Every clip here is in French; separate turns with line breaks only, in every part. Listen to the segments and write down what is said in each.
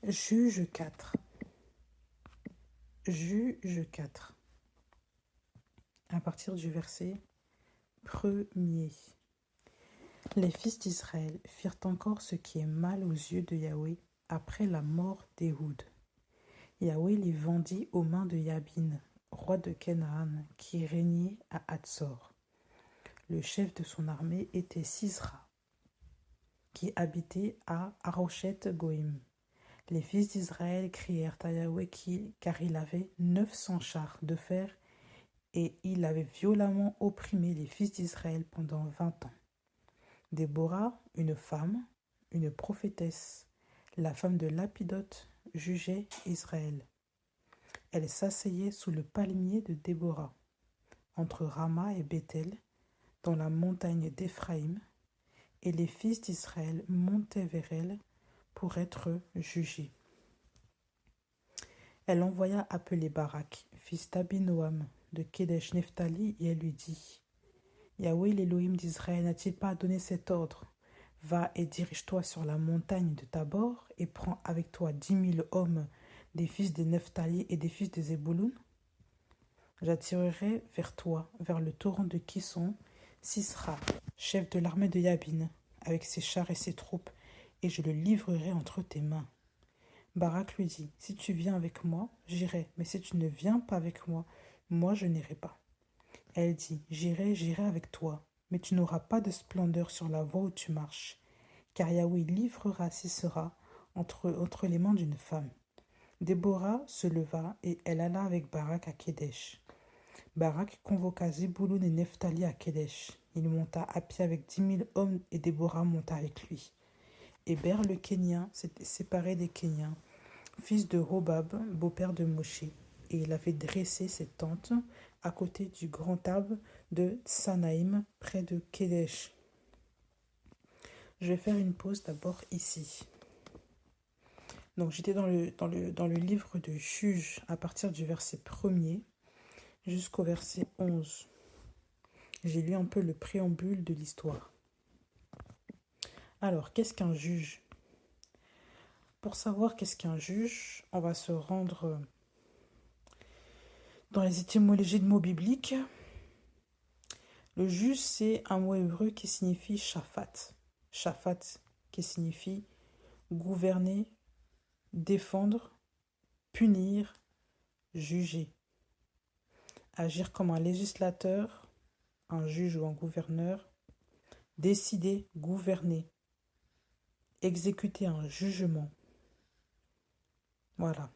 Juge 4. Juge 4. À partir du verset 1er. Les fils d'Israël firent encore ce qui est mal aux yeux de Yahweh après la mort d'Éhoud. Yahweh les vendit aux mains de Yabin, roi de Canaan, qui régnait à Hatzor. Le chef de son armée était Sisra, qui habitait à Haroshet Goïm. Les fils d'Israël crièrent à Yahweh car il avait 900 chars de fer et il avait violemment opprimé les fils d'Israël pendant 20 ans. Déborah, une femme, une prophétesse, la femme de Lapidote, jugeait Israël. Elle s'asseyait sous le palmier de Déborah, entre Rama et Bethel, dans la montagne d'Éphraïm, et les fils d'Israël montaient vers elle pour être jugés. Elle envoya appeler Barak, fils d'Abinoam, de Kedesh Nephtali, et elle lui dit: Yahweh l'Élohim d'Israël n'a-t-il pas donné cet ordre? Va et dirige-toi sur la montagne de Tabor et prends avec toi 10 000 hommes des fils de Nephtali et des fils de Zébouloun. J'attirerai vers toi, vers le torrent de Kisson, Sisra, chef de l'armée de Yabin, avec ses chars et ses troupes, et je le livrerai entre tes mains. Barak lui dit: Si tu viens avec moi, j'irai, mais si tu ne viens pas avec moi, moi je n'irai pas. Elle dit: J'irai avec toi, mais tu n'auras pas de splendeur sur la voie où tu marches, car Yahweh livrera Sisera entre les mains d'une femme. Déborah se leva et elle alla avec Barak à Kédesh. Barak convoqua Zébouloun et Nephtali à Kédesh. Il monta à pied avec 10 000 hommes et Déborah monta avec lui. Héber le Kénien s'était séparé des Kéniens, fils de Hobab, beau-père de Moshe, et il avait dressé ses tentes à côté du grand arbre de Tsanaïm, près de Kédesh. Je vais faire une pause d'abord ici. Donc j'étais dans le livre de Juge à partir du verset 1er jusqu'au verset 11. J'ai lu un peu le préambule de l'histoire. Alors, qu'est-ce qu'un juge? Pour savoir qu'est-ce qu'un juge, on va se rendre dans les étymologies de mots bibliques. Le juge, c'est un mot hébreu qui signifie shaphat. Shaphat qui signifie gouverner, défendre, punir, juger. Agir comme un législateur, un juge ou un gouverneur. Décider, gouverner. Exécuter un jugement. Voilà.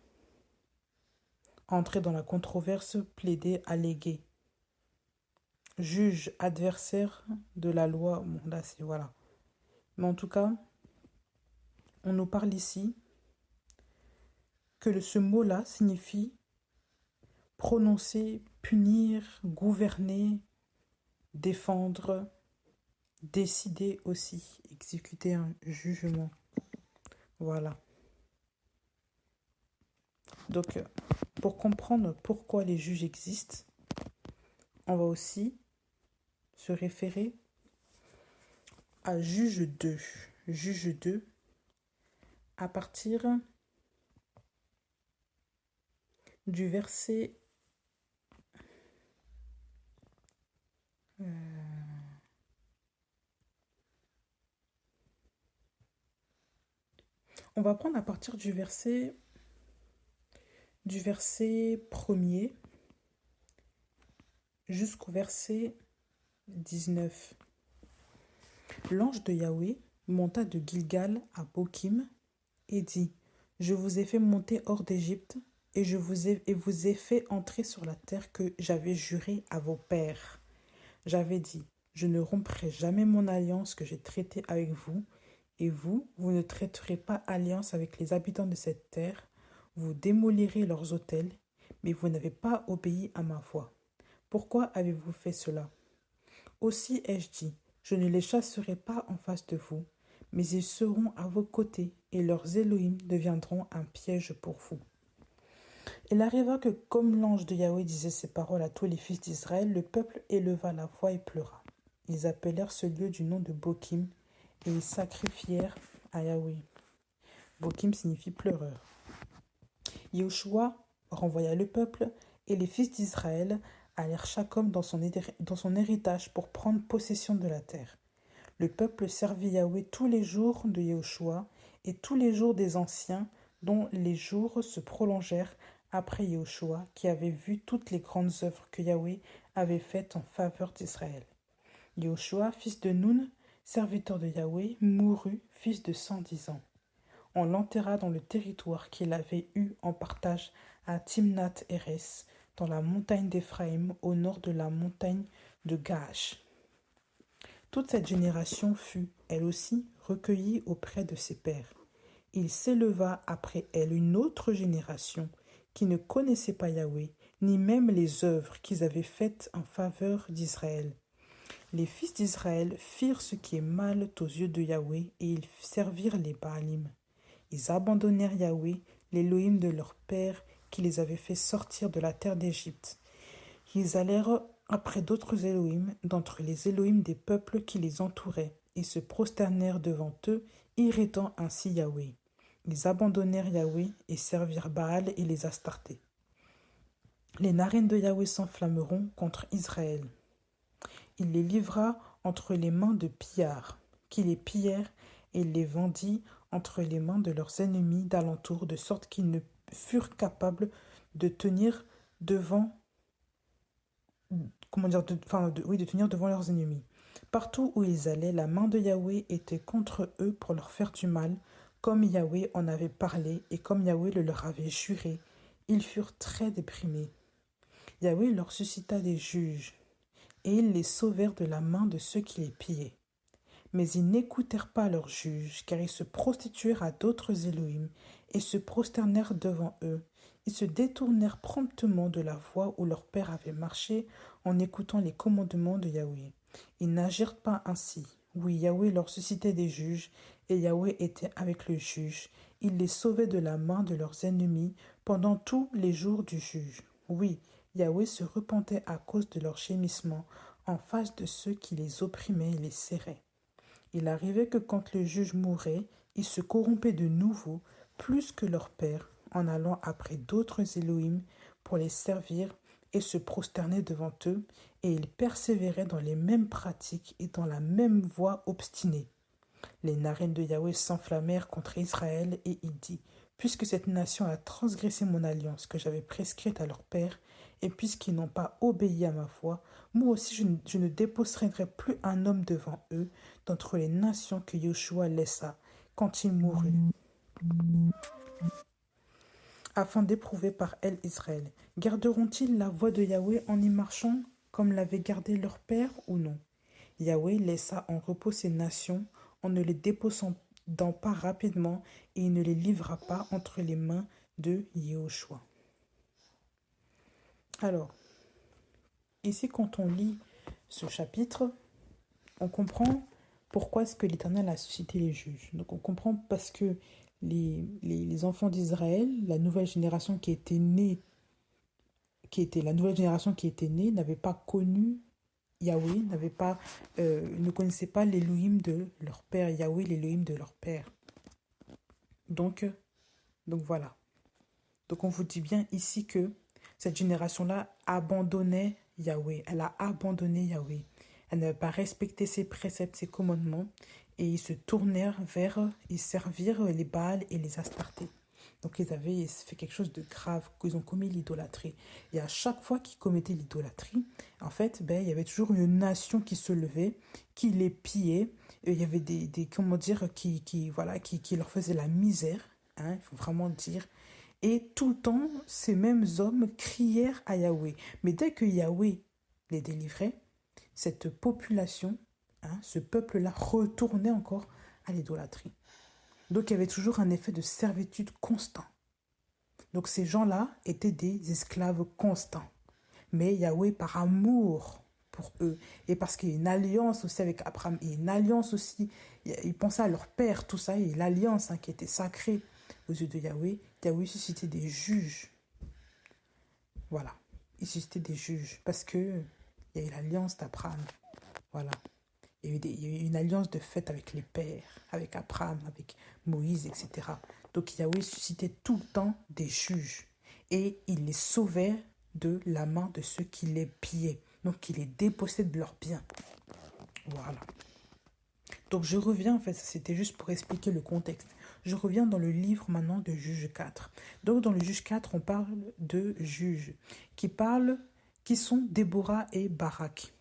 Entrer dans la controverse, plaider, alléguer. Juge, adversaire de la loi. Bon, là, c'est voilà. Mais en tout cas, on nous parle ici que ce mot-là signifie prononcer, punir, gouverner, défendre, décider aussi, exécuter un jugement. Voilà. Donc, pour comprendre pourquoi les juges existent, on va aussi se référer à Juge 2. Juge 2, à partir du verset... On va prendre à partir du verset 1er jusqu'au verset 19. L'ange de Yahweh monta de Gilgal à Bokim et dit: Je vous ai fait monter hors d'Égypte et vous ai fait entrer sur la terre que j'avais jurée à vos pères. J'avais dit: Je ne romprai jamais mon alliance que j'ai traitée avec vous, et vous ne traiterez pas alliance avec les habitants de cette terre. Vous démolirez leurs autels, mais vous n'avez pas obéi à ma voix. Pourquoi avez-vous fait cela? Aussi ai-je dit: Je ne les chasserai pas en face de vous, mais ils seront à vos côtés, et leurs Elohim deviendront un piège pour vous. Il arriva que, comme l'ange de Yahweh disait ces paroles à tous les fils d'Israël, le peuple éleva la voix et pleura. Ils appelèrent ce lieu du nom de Bokim, et ils sacrifièrent à Yahweh. Bokim signifie pleureur. Yehoshua renvoya le peuple et les fils d'Israël allèrent chaque homme dans son héritage pour prendre possession de la terre. Le peuple servit Yahweh tous les jours de Yehoshua et tous les jours des anciens, dont les jours se prolongèrent après Yehoshua, qui avait vu toutes les grandes œuvres que Yahweh avait faites en faveur d'Israël. Yehoshua, fils de Nun, serviteur de Yahweh, mourut, fils de 110 ans. On l'enterra dans le territoire qu'il avait eu en partage à Timnath-Hérès, dans la montagne d'Éphraïm, au nord de la montagne de Gaash. Toute cette génération fut, elle aussi, recueillie auprès de ses pères. Il s'éleva après elle une autre génération qui ne connaissait pas Yahweh, ni même les œuvres qu'ils avaient faites en faveur d'Israël. Les fils d'Israël firent ce qui est mal aux yeux de Yahweh, et ils servirent les Baalim. Ils abandonnèrent Yahweh, l'Élohim de leur père, qui les avait fait sortir de la terre d'Égypte. Ils allèrent après d'autres Élohim, d'entre les Élohim des peuples qui les entouraient, et se prosternèrent devant eux, irritant ainsi Yahweh. Ils abandonnèrent Yahweh et servirent Baal et les Astartés. Les narines de Yahweh s'enflammeront contre Israël. Il les livra entre les mains de pillards, qui les pillèrent et les vendit entre les mains de leurs ennemis d'alentour, de sorte qu'ils ne furent capables de tenir devant de tenir devant leurs ennemis. Partout où ils allaient, la main de Yahweh était contre eux pour leur faire du mal, comme Yahweh en avait parlé et comme Yahweh le leur avait juré. Ils furent très déprimés. Yahweh leur suscita des juges, et ils les sauvèrent de la main de ceux qui les pillaient. Mais ils n'écoutèrent pas leurs juges, car ils se prostituèrent à d'autres Élohim, et se prosternèrent devant eux. Ils se détournèrent promptement de la voie où leur père avait marché en écoutant les commandements de Yahweh. Ils n'agirent pas ainsi. Oui, Yahweh leur suscitait des juges, et Yahweh était avec le juge. Il les sauvait de la main de leurs ennemis pendant tous les jours du juge. Oui, Yahweh se repentait à cause de leurs gémissements en face de ceux qui les opprimaient et les serraient. Il arrivait que quand le juge mourait, ils se corrompaient de nouveau, plus que leur père, en allant après d'autres Élohim pour les servir et se prosterner devant eux, et ils persévéraient dans les mêmes pratiques et dans la même voie obstinée. Les narines de Yahweh s'enflammèrent contre Israël, et il dit, « Puisque cette nation a transgressé mon alliance que j'avais prescrite à leur père, et puisqu'ils n'ont pas obéi à ma voix, moi aussi je ne déposerai plus un homme devant eux d'entre les nations que Yoshua laissa quand il mourut, afin d'éprouver par elles Israël. Garderont-ils la voix de Yahweh en y marchant comme l'avait gardé leur père ou non? Yahweh laissa en repos ces nations en ne les déposant pas rapidement, et il ne les livra pas entre les mains de Yehoshua. » Alors, ici, quand on lit ce chapitre, on comprend pourquoi est-ce que l'Éternel a suscité les juges. Donc, on comprend parce que les enfants d'Israël, la nouvelle génération qui était née, n'avait pas connu Yahweh, ne connaissait pas l'Élohim de leur père, Yahweh, l'Élohim de leur père. Donc voilà. Donc, on vous dit bien ici que cette génération-là abandonnait Yahweh. Elle a abandonné Yahweh. Elle n'avait pas respecté ses préceptes, ses commandements. Et ils se tournèrent ils servirent les Baals et les Astartés. Donc ils avaient fait quelque chose de grave, qu'ils ont commis l'idolâtrie. Et à chaque fois qu'ils commettaient l'idolâtrie, en fait, il y avait toujours une nation qui se levait, qui les pillait. Et il y avait qui leur faisaient la misère, hein, il faut vraiment dire. Et tout le temps, ces mêmes hommes crièrent à Yahweh. Mais dès que Yahweh les délivrait, cette population, ce peuple-là, retournait encore à l'idolâtrie. Donc il y avait toujours un effet de servitude constant. Donc ces gens-là étaient des esclaves constants. Mais Yahweh, par amour pour eux, et parce qu'il y a une alliance aussi avec Abraham, et une alliance aussi, ils pensaient à leur père, tout ça, et l'alliance qui était sacrée aux yeux de Yahweh, Yahweh suscitait des juges. Voilà, il suscitait des juges, parce que il y a eu l'alliance d'Abraham. Voilà. il y a eu une alliance de fait avec les pères, avec Abraham, avec Moïse, etc. Donc Yahweh suscitait tout le temps des juges et il les sauvait de la main de ceux qui les pillaient. Donc il les dépossède de leurs biens. Voilà. Donc je reviens, en fait, c'était juste pour expliquer le contexte. Je reviens dans le livre maintenant de Juge 4. Donc dans le Juge 4, on parle de juges qui sont Déborah et Barak.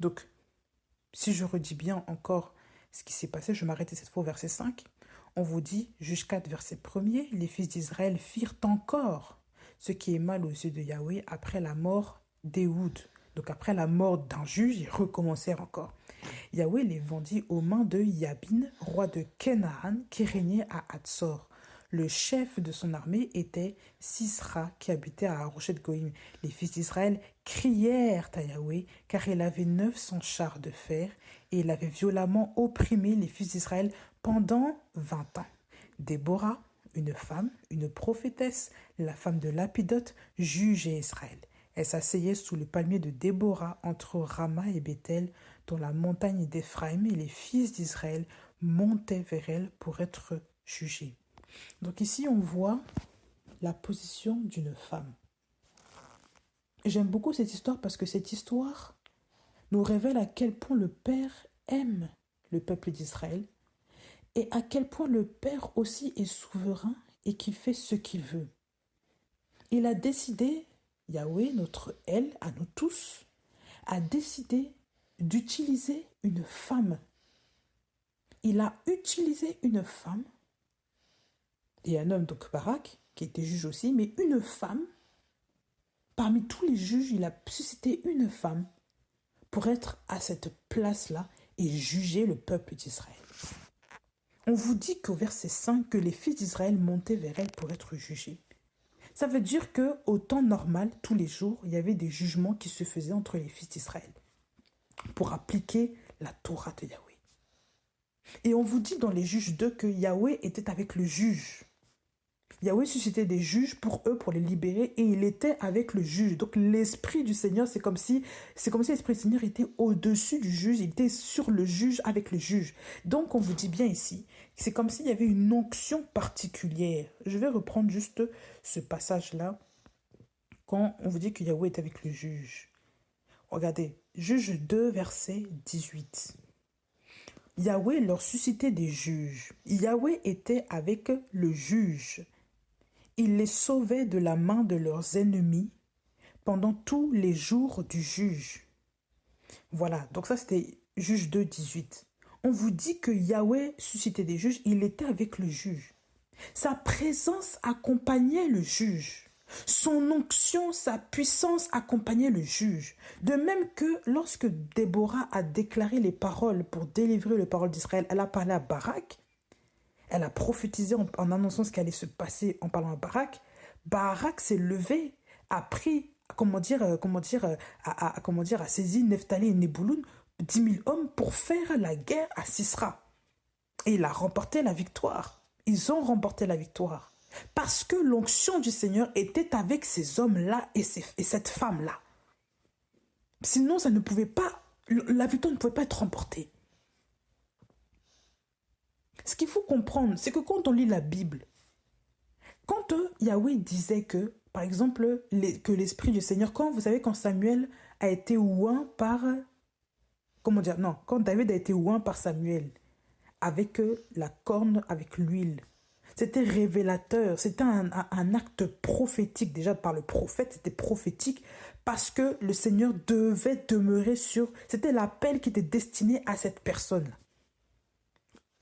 Donc, si je redis bien encore ce qui s'est passé, je m'arrêtais cette fois au verset 5. On vous dit, Juge 4, verset 1er, les fils d'Israël firent encore ce qui est mal aux yeux de Yahweh après la mort d'Éhoud. Donc après la mort d'un juge, ils recommencèrent encore. Yahweh les vendit aux mains de Yabin, roi de Canaan, qui régnait à Hatzor. Le chef de son armée était Sisra, qui habitait à Haroshet Goïm. Les fils d'Israël crièrent à Yahweh, car il avait 900 chars de fer, et il avait violemment opprimé les fils d'Israël pendant 20 ans. Déborah, une femme, une prophétesse, la femme de Lapidote, jugeait Israël. Elle s'asseyait sous le palmier de Déborah entre Rama et Bethel, dans la montagne d'Éphraïm, et les fils d'Israël montaient vers elle pour être jugés. Donc ici, on voit la position d'une femme. J'aime beaucoup cette histoire parce que cette histoire nous révèle à quel point le Père aime le peuple d'Israël et à quel point le Père aussi est souverain et qu'il fait ce qu'il veut. Il a décidé, Yahweh, notre elle, à nous tous, a décidé d'utiliser une femme. Il a utilisé une femme et un homme, donc Barak, qui était juge aussi, mais une femme. Parmi tous les juges, il a suscité une femme pour être à cette place-là et juger le peuple d'Israël. On vous dit qu'au verset 5, que les fils d'Israël montaient vers elle pour être jugés. Ça veut dire qu'au temps normal, tous les jours, il y avait des jugements qui se faisaient entre les fils d'Israël pour appliquer la Torah de Yahweh. Et on vous dit dans les juges 2 que Yahweh était avec le juge. Yahweh suscitait des juges pour eux, pour les libérer, et il était avec le juge. Donc l'esprit du Seigneur, c'est comme si l'esprit du Seigneur était au-dessus du juge, il était sur le juge, avec le juge. Donc on vous dit bien ici, c'est comme s'il y avait une onction particulière. Je vais reprendre juste ce passage-là, quand on vous dit que Yahweh est avec le juge. Regardez, Juge 2, verset 18. Yahweh leur suscitait des juges. Yahweh était avec le juge. Il les sauvait de la main de leurs ennemis pendant tous les jours du juge. Voilà, donc ça c'était Juge 2, 18. On vous dit que Yahweh suscitait des juges, il était avec le juge. Sa présence accompagnait le juge. Son onction, sa puissance accompagnait le juge. De même que lorsque Déborah a déclaré les paroles pour délivrer les paroles d'Israël, elle a parlé à Barak, elle a prophétisé en annonçant ce qui allait se passer en parlant à Barak. Barak s'est levé, a pris, a saisi Nephtali et Nebouloun, 10 000 hommes pour faire la guerre à Sisra. Et il a remporté la victoire. Ils ont remporté la victoire. Parce que l'onction du Seigneur était avec ces hommes-là et cette femme-là. Sinon, ça ne pouvait pas, la victoire ne pouvait pas être remportée. Ce qu'il faut comprendre, c'est que quand on lit la Bible, quand Yahweh disait que, par exemple, que l'Esprit du Seigneur, quand Samuel a été oint par, quand David a été oint par Samuel, avec la corne, avec l'huile, c'était révélateur, c'était un acte prophétique, déjà par le prophète, c'était prophétique, parce que le Seigneur devait demeurer c'était l'appel qui était destiné à cette personne,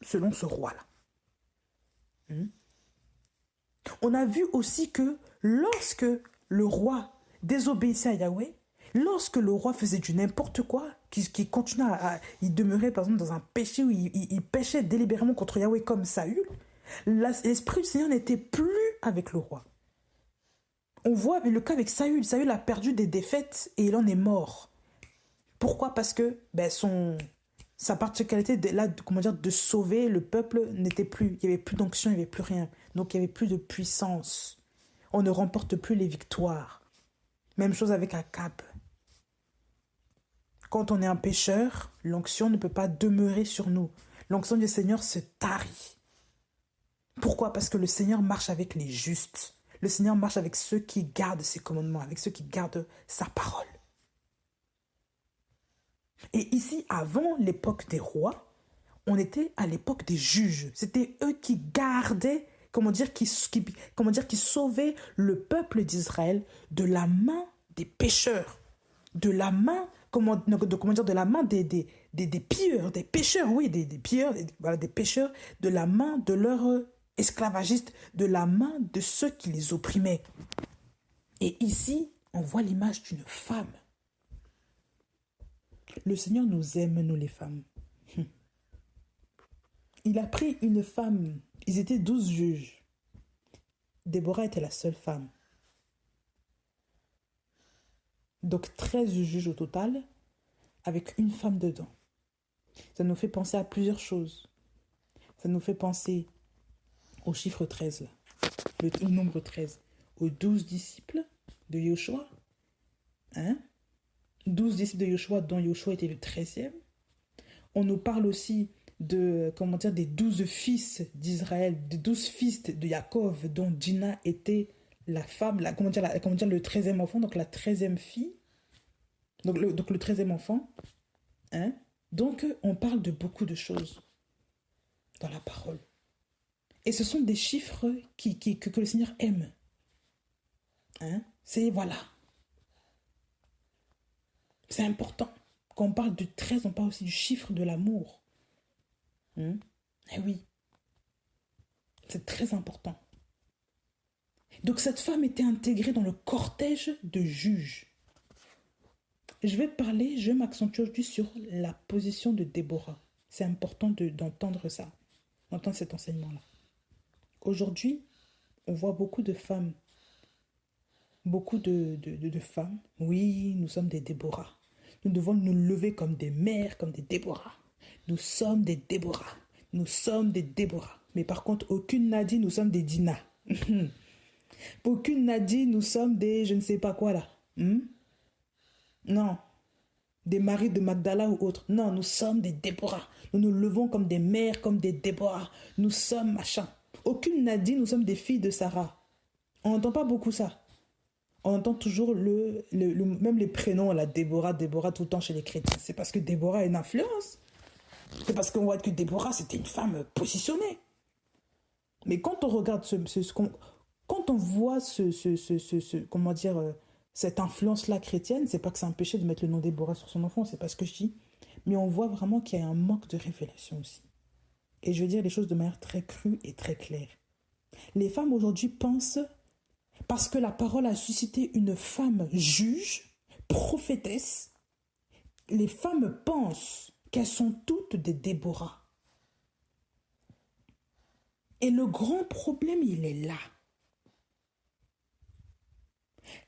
selon ce roi-là. On a vu aussi que lorsque le roi désobéissait à Yahweh, lorsque le roi faisait du n'importe quoi, qui continuait il demeurait par exemple dans un péché où il péchait délibérément contre Yahweh comme Saül, l'esprit du Seigneur n'était plus avec le roi. On voit le cas avec Saül. Saül a perdu des défaites et il en est mort. Pourquoi? Parce que sa particularité de sauver le peuple n'était plus. Il n'y avait plus d'onction, il n'y avait plus rien. Donc il n'y avait plus de puissance. On ne remporte plus les victoires. Même chose avec Akab. Quand on est un pécheur, l'onction ne peut pas demeurer sur nous. L'onction du Seigneur se tarit. Pourquoi? Parce que le Seigneur marche avec les justes. Le Seigneur marche avec ceux qui gardent ses commandements, avec ceux qui gardent sa parole. Et ici, avant l'époque des rois, on était à l'époque des juges. C'était eux qui gardaient, qui sauvaient le peuple d'Israël de la main des pécheurs, de la main, de la main des pilleurs, des pécheurs, oui, des pilleurs, voilà, des pécheurs, de la main de leurs esclavagistes, de la main de ceux qui les opprimaient. Et ici, on voit l'image d'une femme. Le Seigneur nous aime, nous les femmes. Il a pris une femme. Ils étaient 12 juges. Déborah était la seule femme. Donc 13 juges au total, avec une femme dedans. Ça nous fait penser à plusieurs choses. Ça nous fait penser au chiffre 13, là, le nombre 13, aux 12 disciples de Yoshua. 12 disciples de Yoshua, dont Yoshua était le 13e. On nous parle aussi des 12 fils d'Israël, des 12 fils de Jacob, dont Dina était la femme, le 13e enfant, donc la 13e fille, donc le 13e enfant. Donc, on parle de beaucoup de choses dans la parole. Et ce sont des chiffres que le Seigneur aime. C'est, voilà. C'est important. Quand on parle de 13, on parle aussi du chiffre de l'amour. Eh oui. C'est très important. Donc cette femme était intégrée dans le cortège de juges. Je vais m'accentuer aujourd'hui sur la position de Déborah. C'est important d'entendre ça, d'entendre cet enseignement-là. Aujourd'hui, on voit beaucoup de femmes. Beaucoup de femmes. Oui, nous sommes des Déborah. Nous devons nous lever comme des mères, comme des Déborah. Nous sommes des Déborah. Nous sommes des Déborah. Mais par contre, aucune n'a dit nous sommes des Dina. Aucune n'a dit nous sommes des je ne sais pas quoi là. Non. Des maris de Magdala ou autres. Non, nous sommes des Déborah. Nous nous levons comme des mères, comme des Déborah. Nous sommes machin. Aucune n'a dit nous sommes des filles de Sarah. On n'entend pas beaucoup ça. On entend toujours même les prénoms, la Déborah tout le temps chez les chrétiens. C'est parce que Déborah a une influence. C'est parce qu'on voit que Déborah, c'était une femme positionnée. Mais quand on regarde quand on voit cette influence-là chrétienne, c'est pas que c'est un péché de mettre le nom Déborah sur son enfant, c'est pas ce que je dis. Mais on voit vraiment qu'il y a un manque de révélation aussi. Et je veux dire les choses de manière très crue et très claire. Les femmes aujourd'hui pensent, parce que la parole a suscité une femme juge, prophétesse, les femmes pensent qu'elles sont toutes des Déborah. Et le grand problème, il est là.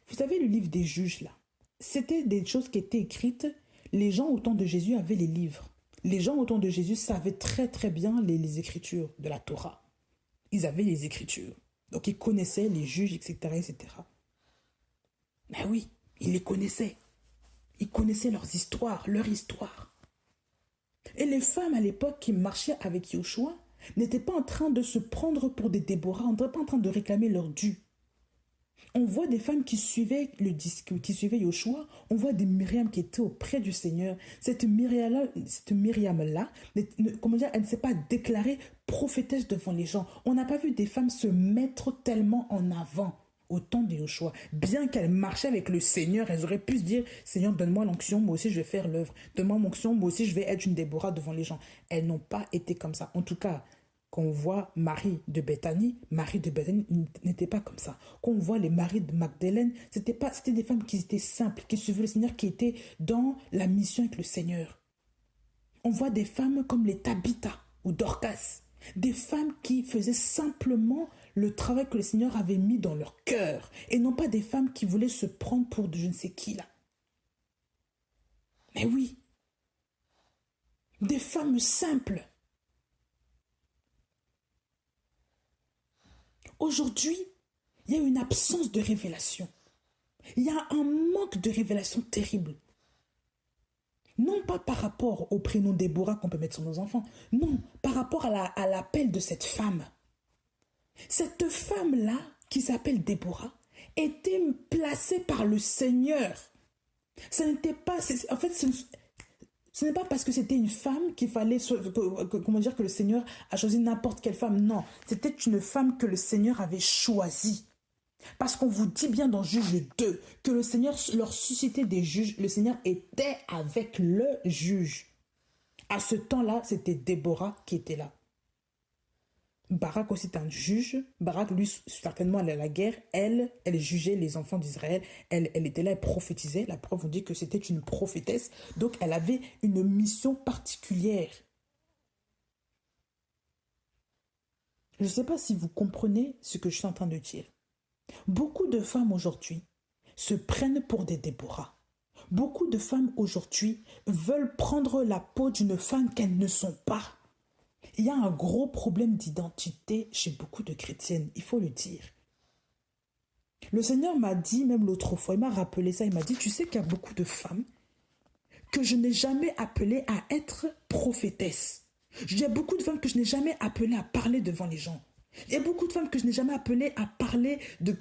Vous savez, le livre des juges, là, c'était des choses qui étaient écrites. Les gens au temps de Jésus avaient les livres. Les gens au temps de Jésus savaient très très bien les écritures de la Torah. Ils avaient les écritures. Donc ils connaissaient les juges, etc. etc. Ben oui, ils les connaissaient. Ils connaissaient leurs histoires, leur histoire. Et les femmes à l'époque qui marchaient avec Yoshua n'étaient pas en train de se prendre pour des Déborah, on n'était pas en train de réclamer leur dû. On voit des femmes qui suivaient Yoshua, on voit des Myriam qui étaient auprès du Seigneur. Cette Myriam-là, elle ne s'est pas déclarée prophétesse devant les gens. On n'a pas vu des femmes se mettre tellement en avant au temps de Yoshua. Bien qu'elles marchaient avec le Seigneur, elles auraient pu se dire, Seigneur, donne-moi l'onction, moi aussi je vais faire l'œuvre. Donne-moi l'onction, moi aussi je vais être une Déborah devant les gens. Elles n'ont pas été comme ça. En tout cas, quand on voit Marie de Béthanie n'était pas comme ça. Quand on voit les maris de Magdalène, c'était des femmes qui étaient simples, qui suivaient le Seigneur, qui étaient dans la mission avec le Seigneur. On voit des femmes comme les Tabitha ou Dorcas, des femmes qui faisaient simplement le travail que le Seigneur avait mis dans leur cœur, et non pas des femmes qui voulaient se prendre pour de je ne sais qui là. Mais oui, des femmes simples. Aujourd'hui, il y a une absence de révélation. Il y a un manque de révélation terrible. Non pas par rapport au prénom Déborah qu'on peut mettre sur nos enfants. Non, par rapport à l'appel de cette femme. Cette femme-là, qui s'appelle Déborah, était placée par le Seigneur. Ce n'était pas... En fait, ce n'est pas parce que c'était une femme qu'il fallait... Comment dire que le Seigneur a choisi n'importe quelle femme. Non, c'était une femme que le Seigneur avait choisie. Parce qu'on vous dit bien dans Juge 2 que le Seigneur leur suscitait des juges. Le Seigneur était avec le juge. À ce temps-là, c'était Déborah qui était là. Barak aussi est un juge. Barak, lui, certainement, elle est à la guerre. Elle jugeait les enfants d'Israël. Elle était là, elle prophétisait. La preuve, on dit que c'était une prophétesse. Donc, elle avait une mission particulière. Je ne sais pas si vous comprenez ce que je suis en train de dire. Beaucoup de femmes aujourd'hui se prennent pour des Déborah. Beaucoup de femmes aujourd'hui veulent prendre la peau d'une femme qu'elles ne sont pas. Il y a un gros problème d'identité chez beaucoup de chrétiennes, il faut le dire. Le Seigneur m'a dit, même l'autre fois, il m'a rappelé ça, il m'a dit, tu sais qu'il y a beaucoup de femmes que je n'ai jamais appelées à être prophétesses. Il y a beaucoup de femmes que je n'ai jamais appelées à parler devant les gens. Il y a beaucoup de femmes que je n'ai jamais appelées à parler de,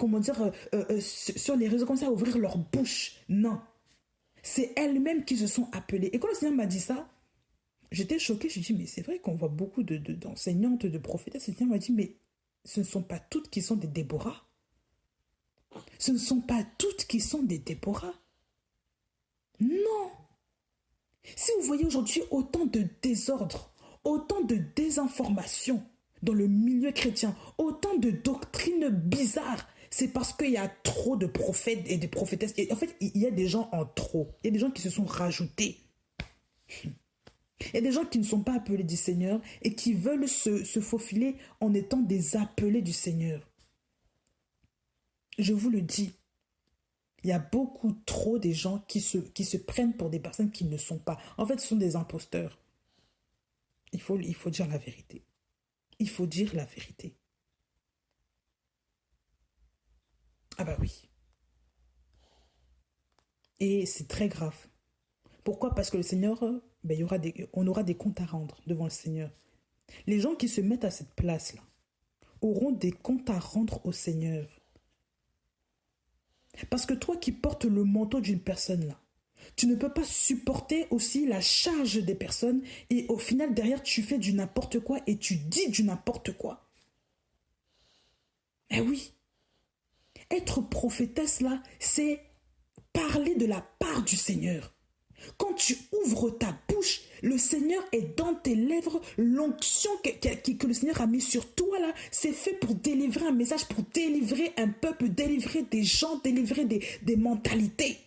sur les réseaux comme ça, à ouvrir leur bouche. Non. C'est elles-mêmes qui se sont appelées. Et quand le Seigneur m'a dit ça, j'étais choquée. Je me suis dit, mais c'est vrai qu'on voit beaucoup d'enseignantes, de prophétesses. Le Seigneur m'a dit, mais ce ne sont pas toutes qui sont des Déborah. Ce ne sont pas toutes qui sont des Déborah. Non. Si vous voyez aujourd'hui autant de désordre, autant de désinformation dans le milieu chrétien, autant de doctrines bizarres, c'est parce qu'il y a trop de prophètes et de prophétesses. Et en fait, il y a des gens en trop. Il y a des gens qui se sont rajoutés. Il y a des gens qui ne sont pas appelés du Seigneur et qui veulent se faufiler en étant des appelés du Seigneur. Je vous le dis, il y a beaucoup trop de gens qui se prennent pour des personnes qui ne sont pas. En fait, ce sont des imposteurs. Il faut dire la vérité. Il faut dire la vérité. Ah bah oui. Et c'est très grave. Pourquoi? Parce que le Seigneur, on aura des comptes à rendre devant le Seigneur. Les gens qui se mettent à cette place-là auront des comptes à rendre au Seigneur. Parce que toi qui portes le manteau d'une personne là, tu ne peux pas supporter aussi la charge des personnes et au final derrière tu fais du n'importe quoi et tu dis du n'importe quoi. Eh oui, être prophétesse là, c'est parler de la part du Seigneur. Quand tu ouvres ta bouche, le Seigneur est dans tes lèvres. L'onction que le Seigneur a mis sur toi là, c'est fait pour délivrer un message, pour délivrer un peuple, délivrer des gens, délivrer des mentalités.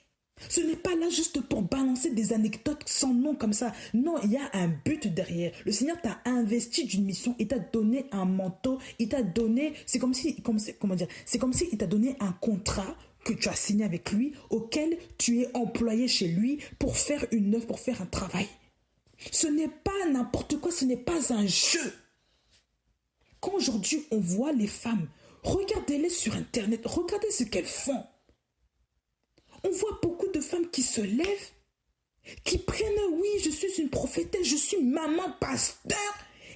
Ce n'est pas là juste pour balancer des anecdotes sans nom comme ça. Non, il y a un but derrière. Le Seigneur t'a investi d'une mission, il t'a donné un manteau, il t'a donné, c'est comme si il t'a donné un contrat que tu as signé avec lui, auquel tu es employé chez lui pour faire une œuvre, pour faire un travail. Ce n'est pas n'importe quoi, ce n'est pas un jeu. Quand aujourd'hui on voit les femmes, regardez-les sur Internet, regardez ce qu'elles font. On voit beaucoup de femmes qui se lèvent, qui prennent, oui, je suis une prophétesse, je suis maman, pasteur,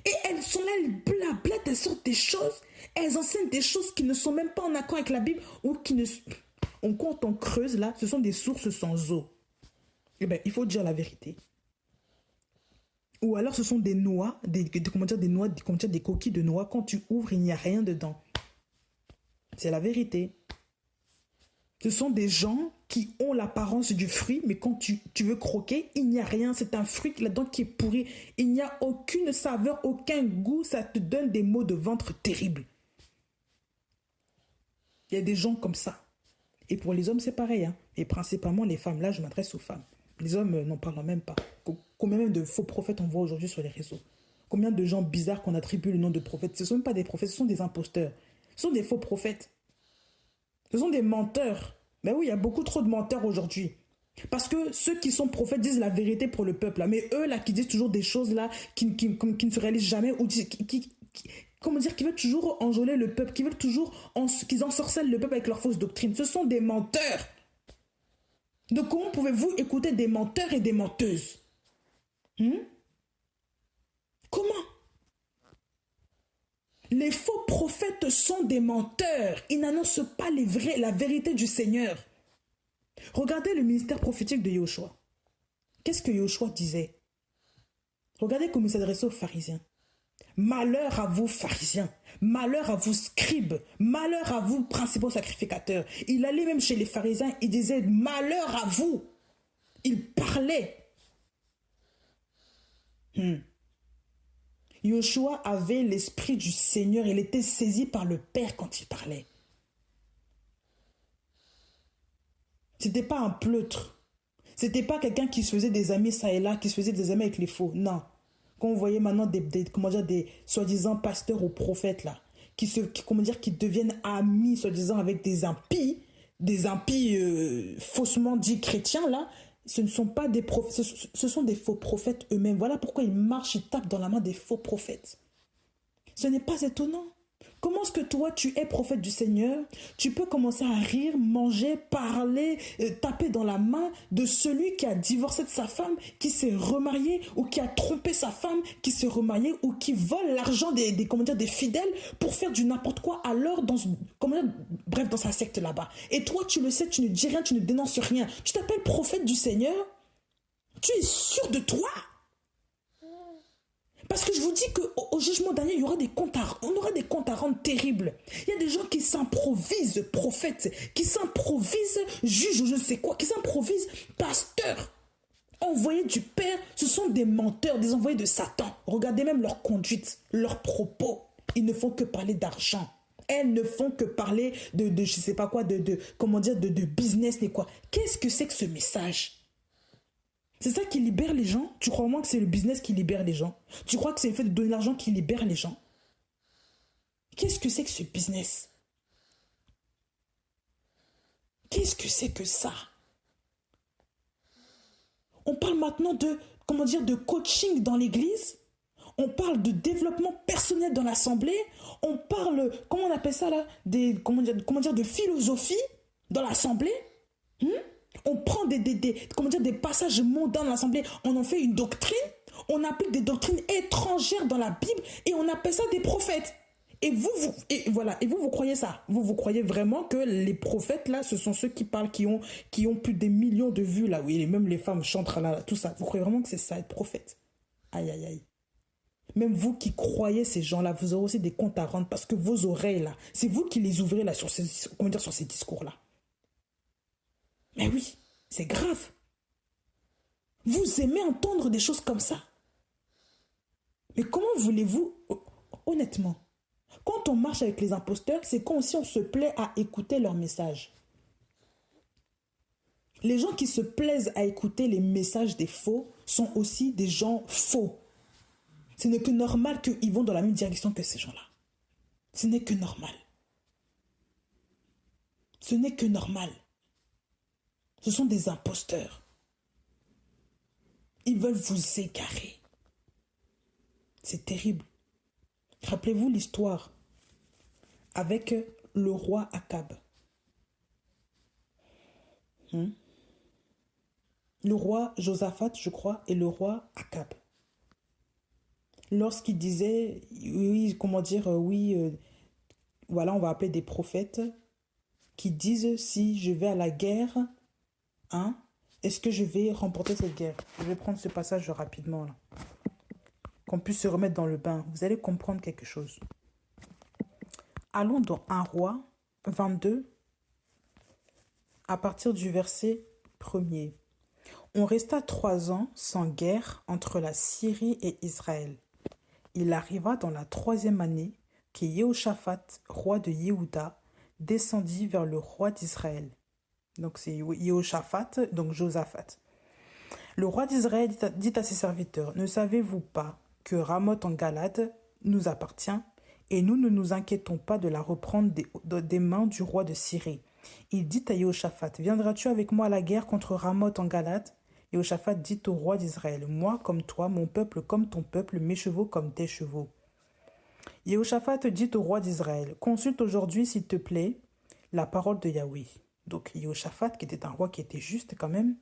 et elles sont là, elles blablatent, elles sortent des choses, elles enseignent des choses qui ne sont même pas en accord avec la Bible, ou qui ne... Quand on creuse là, ce sont des sources sans eau. Eh bien, il faut dire la vérité. Ou alors ce sont des noix, des coquilles de noix, quand tu ouvres, il n'y a rien dedans. C'est la vérité. Ce sont des gens qui ont l'apparence du fruit, mais quand tu veux croquer, il n'y a rien. C'est un fruit là-dedans qui est pourri. Il n'y a aucune saveur, aucun goût. Ça te donne des maux de ventre terribles. Il y a des gens comme ça. Et pour les hommes, c'est pareil. Hein. Et principalement les femmes. Là, je m'adresse aux femmes. Les hommes n'en parlent même pas. Combien même de faux prophètes on voit aujourd'hui sur les réseaux? Combien de gens bizarres qu'on attribue le nom de prophètes? Ce ne sont même pas des prophètes, ce sont des imposteurs. Ce sont des faux prophètes. Ce sont des menteurs. Mais oui, il y a beaucoup trop de menteurs aujourd'hui. Parce que ceux qui sont prophètes disent la vérité pour le peuple. Là. Mais eux, là, qui disent toujours des choses là qui ne se réalisent jamais, ou qui veulent toujours enjôler le peuple, qui veulent toujours qu'ils ensorcellent le peuple avec leurs fausses doctrines. Ce sont des menteurs. Donc comment pouvez-vous écouter des menteurs et des menteuses? Comment? Les faux prophètes sont des menteurs. Ils n'annoncent pas la vérité du Seigneur. Regardez le ministère prophétique de Yoshua. Qu'est-ce que Yoshua disait? Regardez comment il s'adressait aux pharisiens. Malheur à vous, pharisiens. Malheur à vous, scribes. Malheur à vous, principaux sacrificateurs. Il allait même chez les pharisiens, il disait malheur à vous. Il parlait. Yoshua avait l'esprit du Seigneur. Il était saisi par le Père quand il parlait. C'était pas un pleutre. C'était pas quelqu'un qui se faisait des amis ça et là, qui se faisait des amis avec les faux. Non. Quand on voyait maintenant des soi-disant pasteurs ou prophètes là, qui deviennent amis soi-disant avec des impies faussement dits chrétiens là, ce ne sont pas des prophètes, ce sont des faux prophètes eux-mêmes. Voilà pourquoi ils marchent, ils tapent dans la main des faux prophètes. Ce n'est pas étonnant. Comment est-ce que toi, tu es prophète du Seigneur? Tu peux commencer à rire, manger, parler, taper dans la main de celui qui a divorcé de sa femme, qui s'est remarié, ou qui a trompé sa femme, qui s'est remarié, ou qui vole l'argent des fidèles pour faire du n'importe quoi alors dans sa secte là-bas. Et toi, tu le sais, tu ne dis rien, tu ne dénonces rien. Tu t'appelles prophète du Seigneur? Tu es sûr de toi? Parce que je vous dis qu'au jugement dernier, on aura des comptes à rendre terribles. Il y a des gens qui s'improvisent prophètes, qui s'improvisent juges ou je ne sais quoi, qui s'improvisent pasteurs. Envoyés du Père, ce sont des menteurs, des envoyés de Satan. Regardez même leur conduite, leurs propos. Ils ne font que parler d'argent. Elles ne font que parler de je ne sais pas quoi, de business ni quoi. Qu'est-ce que c'est que ce message? C'est ça qui libère les gens? Tu crois moins que c'est le business qui libère les gens? Tu crois que c'est le fait de donner l'argent qui libère les gens? Qu'est-ce que c'est que ce business? Qu'est-ce que c'est que ça? On parle maintenant de coaching dans l'église. On parle de développement personnel dans l'assemblée. On parle, comment on appelle ça là? De philosophie dans l'assemblée. On prend des passages mondains dans l'assemblée, on en fait une doctrine, on applique des doctrines étrangères dans la Bible et on appelle ça des prophètes. Et vous croyez ça? Vous croyez vraiment que les prophètes là, ce sont ceux qui parlent, qui ont plus de millions de vues là, oui, même les femmes chantent là, tout ça. Vous croyez vraiment que c'est ça être prophète? Aïe aïe aïe. Même vous qui croyez ces gens-là, vous aurez aussi des comptes à rendre parce que vos oreilles là, c'est vous qui les ouvrez là sur ces discours-là. Mais oui, c'est grave. Vous aimez entendre des choses comme ça. Mais comment voulez-vous, honnêtement, quand on marche avec les imposteurs, c'est comme si on se plaît à écouter leurs messages. Les gens qui se plaisent à écouter les messages des faux sont aussi des gens faux. Ce n'est que normal qu'ils vont dans la même direction que ces gens-là. Ce n'est que normal. Ce n'est que normal. Ce sont des imposteurs. Ils veulent vous égarer. C'est terrible. Rappelez-vous l'histoire avec le roi Akab. Le roi Josaphat, je crois, et le roi Akab. Lorsqu'il disait, voilà, on va appeler des prophètes qui disent si je vais à la guerre, est-ce que je vais remporter cette guerre? Je vais prendre ce passage rapidement là. Qu'on puisse se remettre dans le bain. Vous allez comprendre quelque chose. Allons dans 1 Roi 22, à partir du verset 1er. On resta 3 ans sans guerre entre la Syrie et Israël. Il arriva dans la 3e année que Jéhoshaphat, roi de Yehuda, descendit vers le roi d'Israël. Donc c'est Jéhoshaphat, donc Josaphat. Le roi d'Israël dit à ses serviteurs, « Ne savez-vous pas que Ramoth en Galade nous appartient et nous ne nous inquiétons pas de la reprendre des mains du roi de Syrie. » Il dit à Jéhoshaphat, « Viendras-tu avec moi à la guerre contre Ramoth en Galade ?» Jéhoshaphat dit au roi d'Israël, « Moi comme toi, mon peuple comme ton peuple, mes chevaux comme tes chevaux. » Jéhoshaphat dit au roi d'Israël, « Consulte aujourd'hui, s'il te plaît, la parole de Yahweh. » Donc Jéhoshaphat, qui était un roi qui était juste quand même,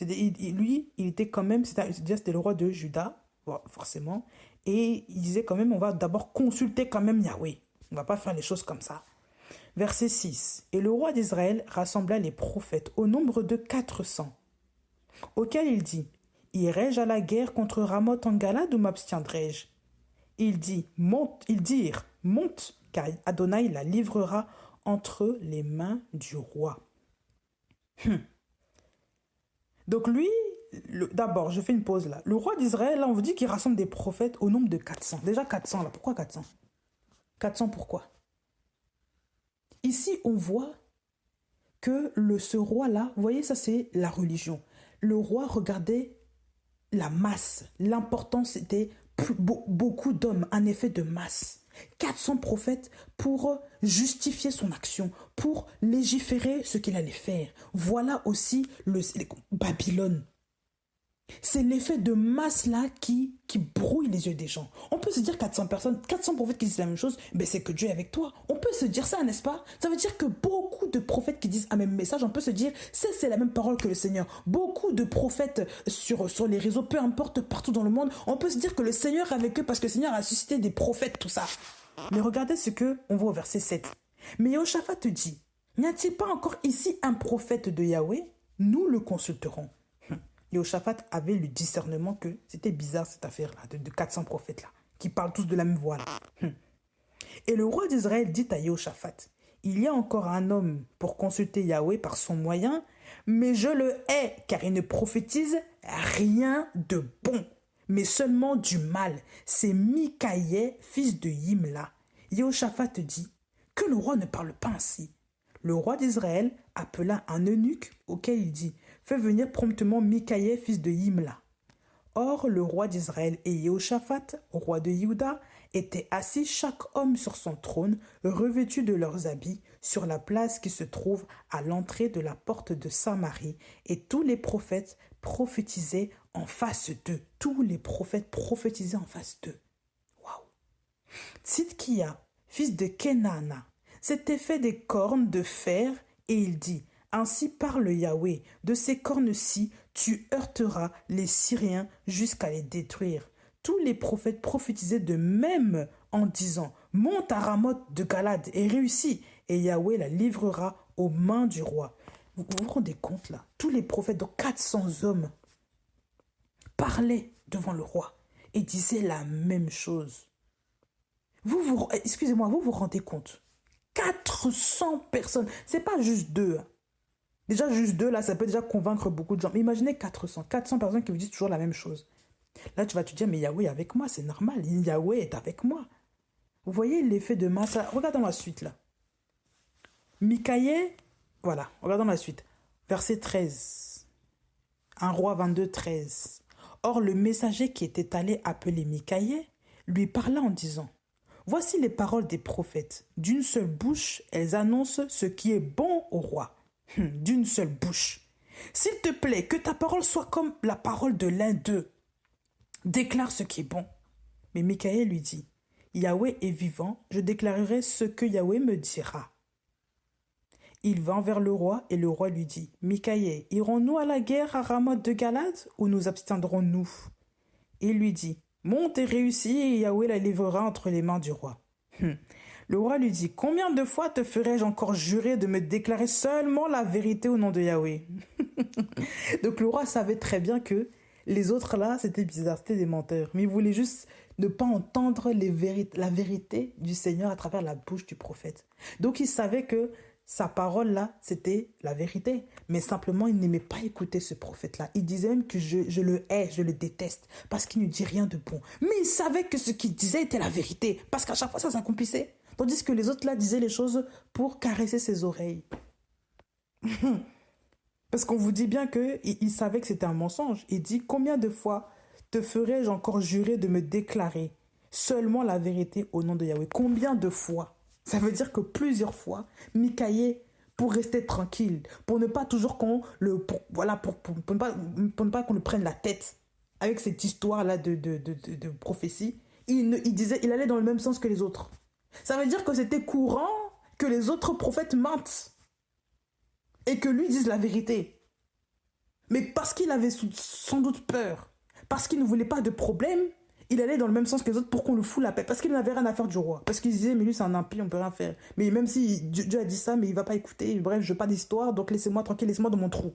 Lui, il était quand même, c'était le roi de Juda, forcément. Et il disait quand même, on va d'abord consulter quand même Yahweh. On ne va pas faire les choses comme ça. Verset 6. Et le roi d'Israël rassembla les prophètes au nombre de 400, auquel il dit, irai-je à la guerre contre Ramoth en Galade ou m'abstiendrai-je? Ils dirent, monte, car Adonai la livrera entre les mains du roi. Donc lui, d'abord, je fais une pause là. Le roi d'Israël, là, on vous dit qu'il rassemble des prophètes au nombre de 400. Déjà 400 là, pourquoi 400? 400 pourquoi? Ici, on voit que ce roi-là, vous voyez, ça c'est la religion. Le roi regardait la masse. L'important, c'était beaucoup d'hommes, un effet de masse. 400 prophètes pour justifier son action, pour légiférer ce qu'il allait faire. Voilà aussi Babylone. C'est l'effet de masse là qui brouille les yeux des gens. On peut se dire 400 personnes, 400 prophètes qui disent la même chose, mais c'est que Dieu est avec toi. On peut se dire ça, n'est-ce pas? Ça veut dire que beaucoup de prophètes qui disent un même message, on peut se dire, c'est la même parole que le Seigneur. Beaucoup de prophètes sur les réseaux, peu importe, partout dans le monde, on peut se dire que le Seigneur est avec eux parce que le Seigneur a suscité des prophètes, tout ça. Mais regardez ce qu'on voit au verset 7. Mais Yehoshaphat te dit, n'y a-t-il pas encore ici un prophète de Yahweh? Nous le consulterons. Yehoshaphat avait le discernement que c'était bizarre cette affaire-là, de 400 prophètes-là, qui parlent tous de la même voix. Et le roi d'Israël dit à Yehoshaphat, il y a encore un homme pour consulter Yahweh par son moyen, mais je le hais, car il ne prophétise rien de bon, mais seulement du mal. C'est Mikaïe, fils de Yimla. Yehoshaphat dit, que le roi ne parle pas ainsi. Le roi d'Israël appela un eunuque auquel il dit, fais venir promptement Mikaïe, fils de Yimla. Or, le roi d'Israël et Yehoshaphat, roi de Juda, étaient assis chaque homme sur son trône, revêtus de leurs habits, sur la place qui se trouve à l'entrée de la porte de Samarie, et tous les prophètes prophétisaient en face d'eux. Tous les prophètes prophétisaient en face d'eux. Waouh! Tzidkia, fils de Kenana, s'était fait des cornes de fer, et il dit, ainsi parle Yahweh, de ces cornes-ci, tu heurteras les Syriens jusqu'à les détruire. Tous les prophètes prophétisaient de même en disant, monte à Ramoth de Galade et réussis, et Yahweh la livrera aux mains du roi. Vous vous rendez compte là? Tous les prophètes, donc 400 hommes, parlaient devant le roi et disaient la même chose. Excusez-moi, vous vous rendez compte? 400 personnes, c'est pas juste deux. Déjà, juste deux, là, ça peut déjà convaincre beaucoup de gens. Mais imaginez 400 personnes qui vous disent toujours la même chose. Là, tu vas te dire, mais Yahweh est avec moi, c'est normal. Yahweh est avec moi. Vous voyez l'effet de masse. Regardons la suite, là. Mikaïe, voilà, regardons la suite. Verset 13. 1 Roi 22, 13. Or, le messager qui était allé appeler Mikaïe lui parla en disant, voici les paroles des prophètes. D'une seule bouche, elles annoncent ce qui est bon au roi. D'une seule bouche. S'il te plaît, que ta parole soit comme la parole de l'un d'eux. Déclare ce qui est bon. Mais Mikaïe lui dit, Yahweh est vivant, je déclarerai ce que Yahweh me dira. Il vint vers le roi et le roi lui dit, Mikaïe, irons-nous à la guerre à Ramoth de Galade ou nous abstiendrons-nous? Il lui dit, monte et réussis et Yahweh la livrera entre les mains du roi. Le roi lui dit, combien de fois te ferai-je encore jurer de me déclarer seulement la vérité au nom de Yahweh? Donc le roi savait très bien que les autres là, c'était bizarre, c'était des menteurs. Mais il voulait juste ne pas entendre la vérité du Seigneur à travers la bouche du prophète. Donc il savait que sa parole là, c'était la vérité. Mais simplement, il n'aimait pas écouter ce prophète-là. Il disait même que je le hais, je le déteste, parce qu'il ne dit rien de bon. Mais il savait que ce qu'il disait était la vérité, parce qu'à chaque fois, ça s'accomplissait. Tandis que les autres là disaient les choses pour caresser ses oreilles. Parce qu'on vous dit bien qu'il savait que c'était un mensonge. Il dit, combien de fois te ferai-je encore jurer de me déclarer seulement la vérité au nom de Yahweh? Combien de fois? Ça veut dire que plusieurs fois, Mikaïe, pour rester tranquille, pour ne pas toujours qu'on le... pour ne pas qu'on le prenne la tête avec cette histoire-là de prophétie, il allait dans le même sens que les autres. Ça veut dire que c'était courant que les autres prophètes mentent et que lui dise la vérité. Mais parce qu'il avait sans doute peur, parce qu'il ne voulait pas de problème, il allait dans le même sens que les autres pour qu'on le fout la paix. Parce qu'il n'avait rien à faire du roi. Parce qu'il disait, mais lui c'est un impie, on ne peut rien faire. Mais même si Dieu a dit ça, mais il ne va pas écouter. Bref, je veux pas d'histoire, donc laissez-moi tranquille, laissez-moi dans mon trou.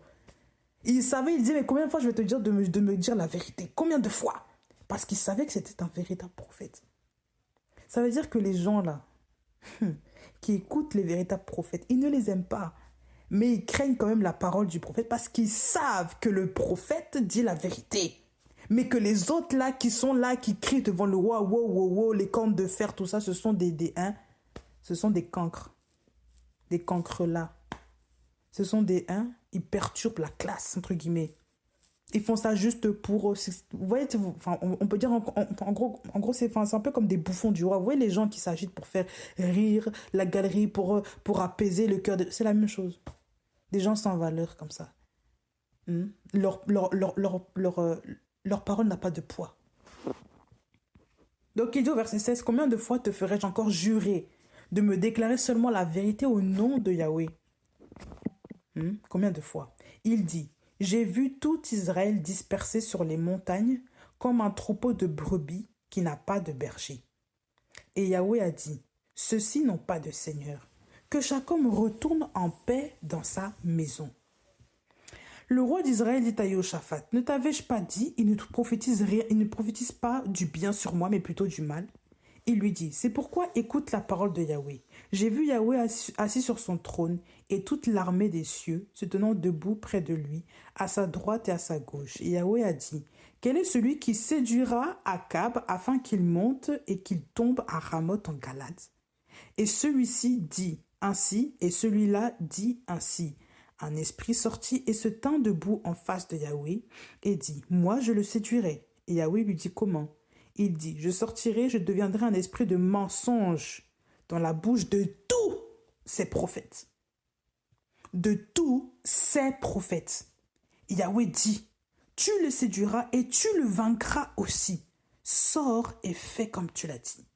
Il savait, il disait, mais combien de fois je vais te dire de me dire la vérité? Combien de fois? Parce qu'il savait que c'était un véritable prophète. Ça veut dire que les gens là, qui écoutent les véritables prophètes, ils ne les aiment pas. Mais ils craignent quand même la parole du prophète parce qu'ils savent que le prophète dit la vérité. Mais que les autres là, qui sont là, qui crient devant le roi, wow, wow, wow, les cornes de fer, tout ça, ce sont ce sont des cancres. Des cancres là. Ce sont des ils perturbent la classe, entre guillemets. Ils font ça juste pour... Vous voyez, enfin, on peut dire, en gros c'est un peu comme des bouffons du roi. Vous voyez les gens qui s'agitent pour faire rire la galerie, pour apaiser le cœur. C'est la même chose. Des gens sans valeur comme ça. Leur parole n'a pas de poids. Donc il dit au verset 16, combien de fois te ferai-je encore jurer de me déclarer seulement la vérité au nom de Yahweh? Combien de fois? Il dit, j'ai vu tout Israël dispersé sur les montagnes comme un troupeau de brebis qui n'a pas de berger. Et Yahweh a dit, ceux-ci n'ont pas de seigneur. Que chaque homme retourne en paix dans sa maison. Le roi d'Israël dit à Jehoshaphat, ne t'avais-je pas dit, il ne prophétise pas du bien sur moi, mais plutôt du mal? Il lui dit, c'est pourquoi écoute la parole de Yahweh. J'ai vu Yahweh assis sur son trône et toute l'armée des cieux se tenant debout près de lui, à sa droite et à sa gauche. Et Yahweh a dit, quel est celui qui séduira Akab afin qu'il monte et qu'il tombe à Ramoth en Galade? Et celui-ci dit ainsi et celui-là dit ainsi. Un esprit sortit et se tint debout en face de Yahweh et dit, moi je le séduirai. Et Yahweh lui dit, comment? Il dit, je sortirai, je deviendrai un esprit de mensonge dans la bouche de tous ces prophètes. De tous ces prophètes. Yahweh dit, tu le séduiras et tu le vaincras aussi. Sors et fais comme tu l'as dit.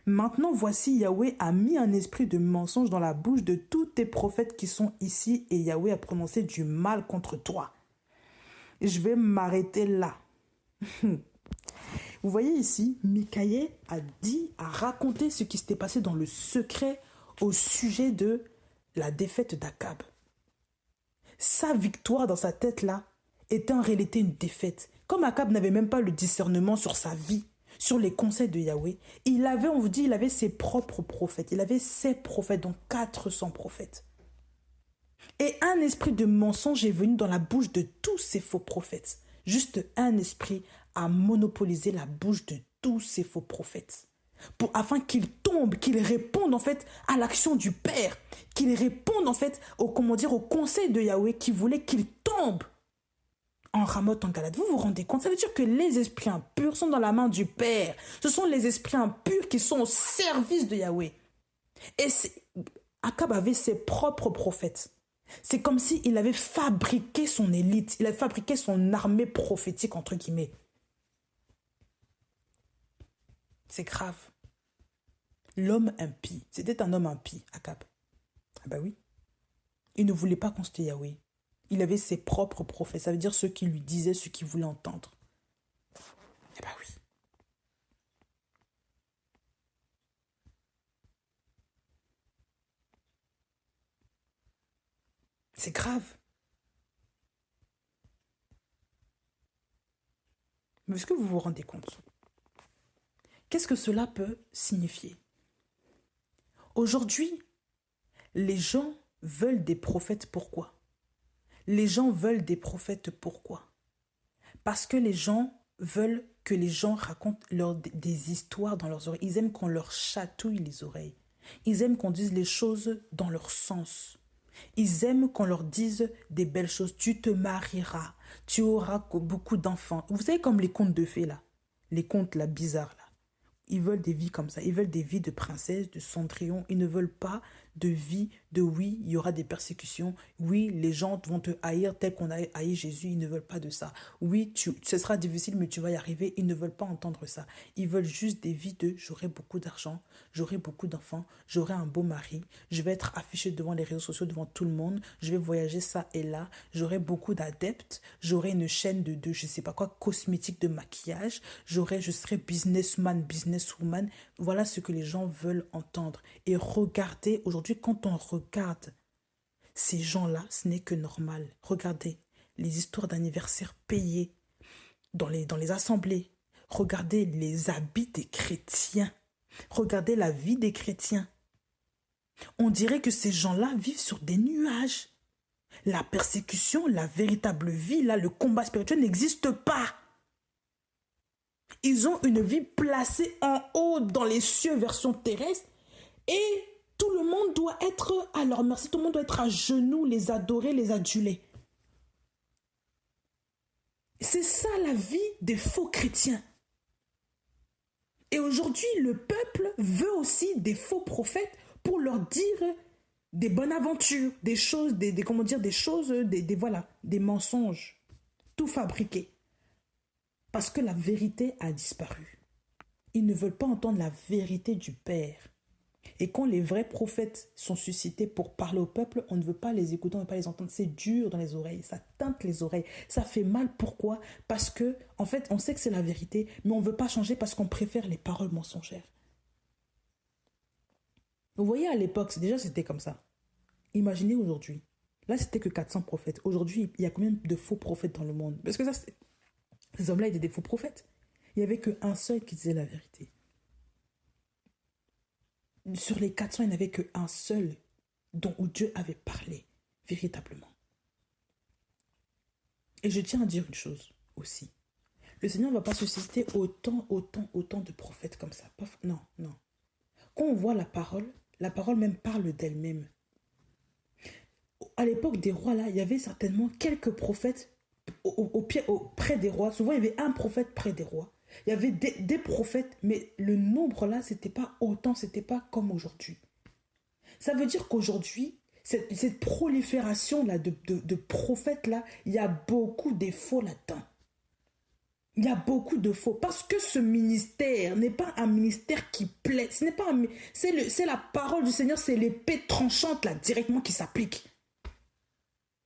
Maintenant, voici, Yahweh a mis un esprit de mensonge dans la bouche de tous tes prophètes qui sont ici et Yahweh a prononcé du mal contre toi. Et je vais m'arrêter là. Vous voyez ici, Mikaïe a raconté ce qui s'était passé dans le secret au sujet de la défaite d'Akab. Sa victoire dans sa tête là était en réalité une défaite. Comme Akab n'avait même pas le discernement sur sa vie, sur les conseils de Yahweh, il avait ses propres prophètes. Il avait ses prophètes, donc 400 prophètes. Et un esprit de mensonge est venu dans la bouche de tous ces faux prophètes. Juste un esprit a monopolisé la bouche de tous ces faux prophètes. Afin qu'ils tombent, qu'ils répondent en fait à l'action du Père, qu'ils répondent en fait au conseil de Yahweh qui voulait qu'ils tombent en Ramoth en Galade. Vous vous rendez compte? Ça veut dire que les esprits impurs sont dans la main du Père. Ce sont les esprits impurs qui sont au service de Yahweh. Et Akab avait ses propres prophètes. C'est comme s'il avait fabriqué son élite, il avait fabriqué son armée prophétique, entre guillemets. C'est grave. L'homme impie, c'était un homme impie, Akab. Ah bah oui. Il ne voulait pas consulter Yahweh. Il avait ses propres prophètes, ça veut dire ceux qui lui disaient ce qu'il voulait entendre. Eh bah oui. C'est grave. Mais est-ce que vous vous rendez compte? Qu'est-ce que cela peut signifier? Aujourd'hui, les gens veulent des prophètes. Pourquoi? Les gens veulent des prophètes. Pourquoi? Parce que les gens veulent que les gens racontent des histoires dans leurs oreilles. Ils aiment qu'on leur chatouille les oreilles. Ils aiment qu'on dise les choses dans leur sens. Ils aiment qu'on leur dise des belles choses. Tu te marieras. Tu auras beaucoup d'enfants. Vous savez, comme les contes de fées, là. Les contes, là, bizarres, là. Ils veulent des vies comme ça. Ils veulent des vies de princesse, de Cendrillon. Ils ne veulent pas de vie, de oui, il y aura des persécutions. Oui, les gens vont te haïr tel qu'on a haï Jésus. Ils ne veulent pas de ça. Oui, ce sera difficile, mais tu vas y arriver. Ils ne veulent pas entendre ça. Ils veulent juste des vies de j'aurai beaucoup d'argent, j'aurai beaucoup d'enfants, j'aurai un beau mari, je vais être affiché devant les réseaux sociaux, devant tout le monde, je vais voyager ça et là, j'aurai beaucoup d'adeptes, j'aurai une chaîne de je sais pas quoi, cosmétiques, de maquillage, je serai businessman, businesswoman. Voilà ce que les gens veulent entendre. Et regardez, aujourd'hui, quand on regarde ces gens-là, ce n'est que normal. Regardez les histoires d'anniversaire payées dans les assemblées. Regardez les habits des chrétiens. Regardez la vie des chrétiens. On dirait que ces gens-là vivent sur des nuages. La persécution, la véritable vie, là, le combat spirituel n'existe pas. Ils ont une vie placée en haut dans les cieux, version terrestre, et tout le monde doit être à leur merci, tout le monde doit être à genoux, les adorer, les aduler. C'est ça la vie des faux chrétiens. Et aujourd'hui, le peuple veut aussi des faux prophètes pour leur dire des bonnes aventures, des choses, des mensonges, tout fabriqué. Parce que la vérité a disparu. Ils ne veulent pas entendre la vérité du Père. Et quand les vrais prophètes sont suscités pour parler au peuple, on ne veut pas les écouter, on ne veut pas les entendre. C'est dur dans les oreilles, ça teinte les oreilles, ça fait mal. Pourquoi? Parce que, en fait, on sait que c'est la vérité, mais on ne veut pas changer parce qu'on préfère les paroles mensongères. Vous voyez, à l'époque, c'était comme ça. Imaginez aujourd'hui. Là, c'était que 400 prophètes. Aujourd'hui, il y a combien de faux prophètes dans le monde? Parce que ces hommes-là étaient des faux prophètes. Il n'y avait qu'un seul qui disait la vérité. Sur les 400, il n'y avait qu'un seul où Dieu avait parlé véritablement. Et je tiens à dire une chose aussi. Le Seigneur ne va pas susciter autant de prophètes comme ça. Non. Quand on voit la parole même parle d'elle-même. À l'époque des rois, là, il y avait certainement quelques prophètes près des rois. Souvent, il y avait un prophète près des rois. Il y avait des prophètes, mais le nombre là, c'était pas autant, c'était pas comme aujourd'hui. Ça veut dire qu'aujourd'hui, cette prolifération là de prophètes là, il y a beaucoup de faux là-dedans. Il y a beaucoup de faux. Parce que ce ministère n'est pas un ministère qui plaît. Ce n'est pas c'est la parole du Seigneur, c'est l'épée tranchante là, directement qui s'applique.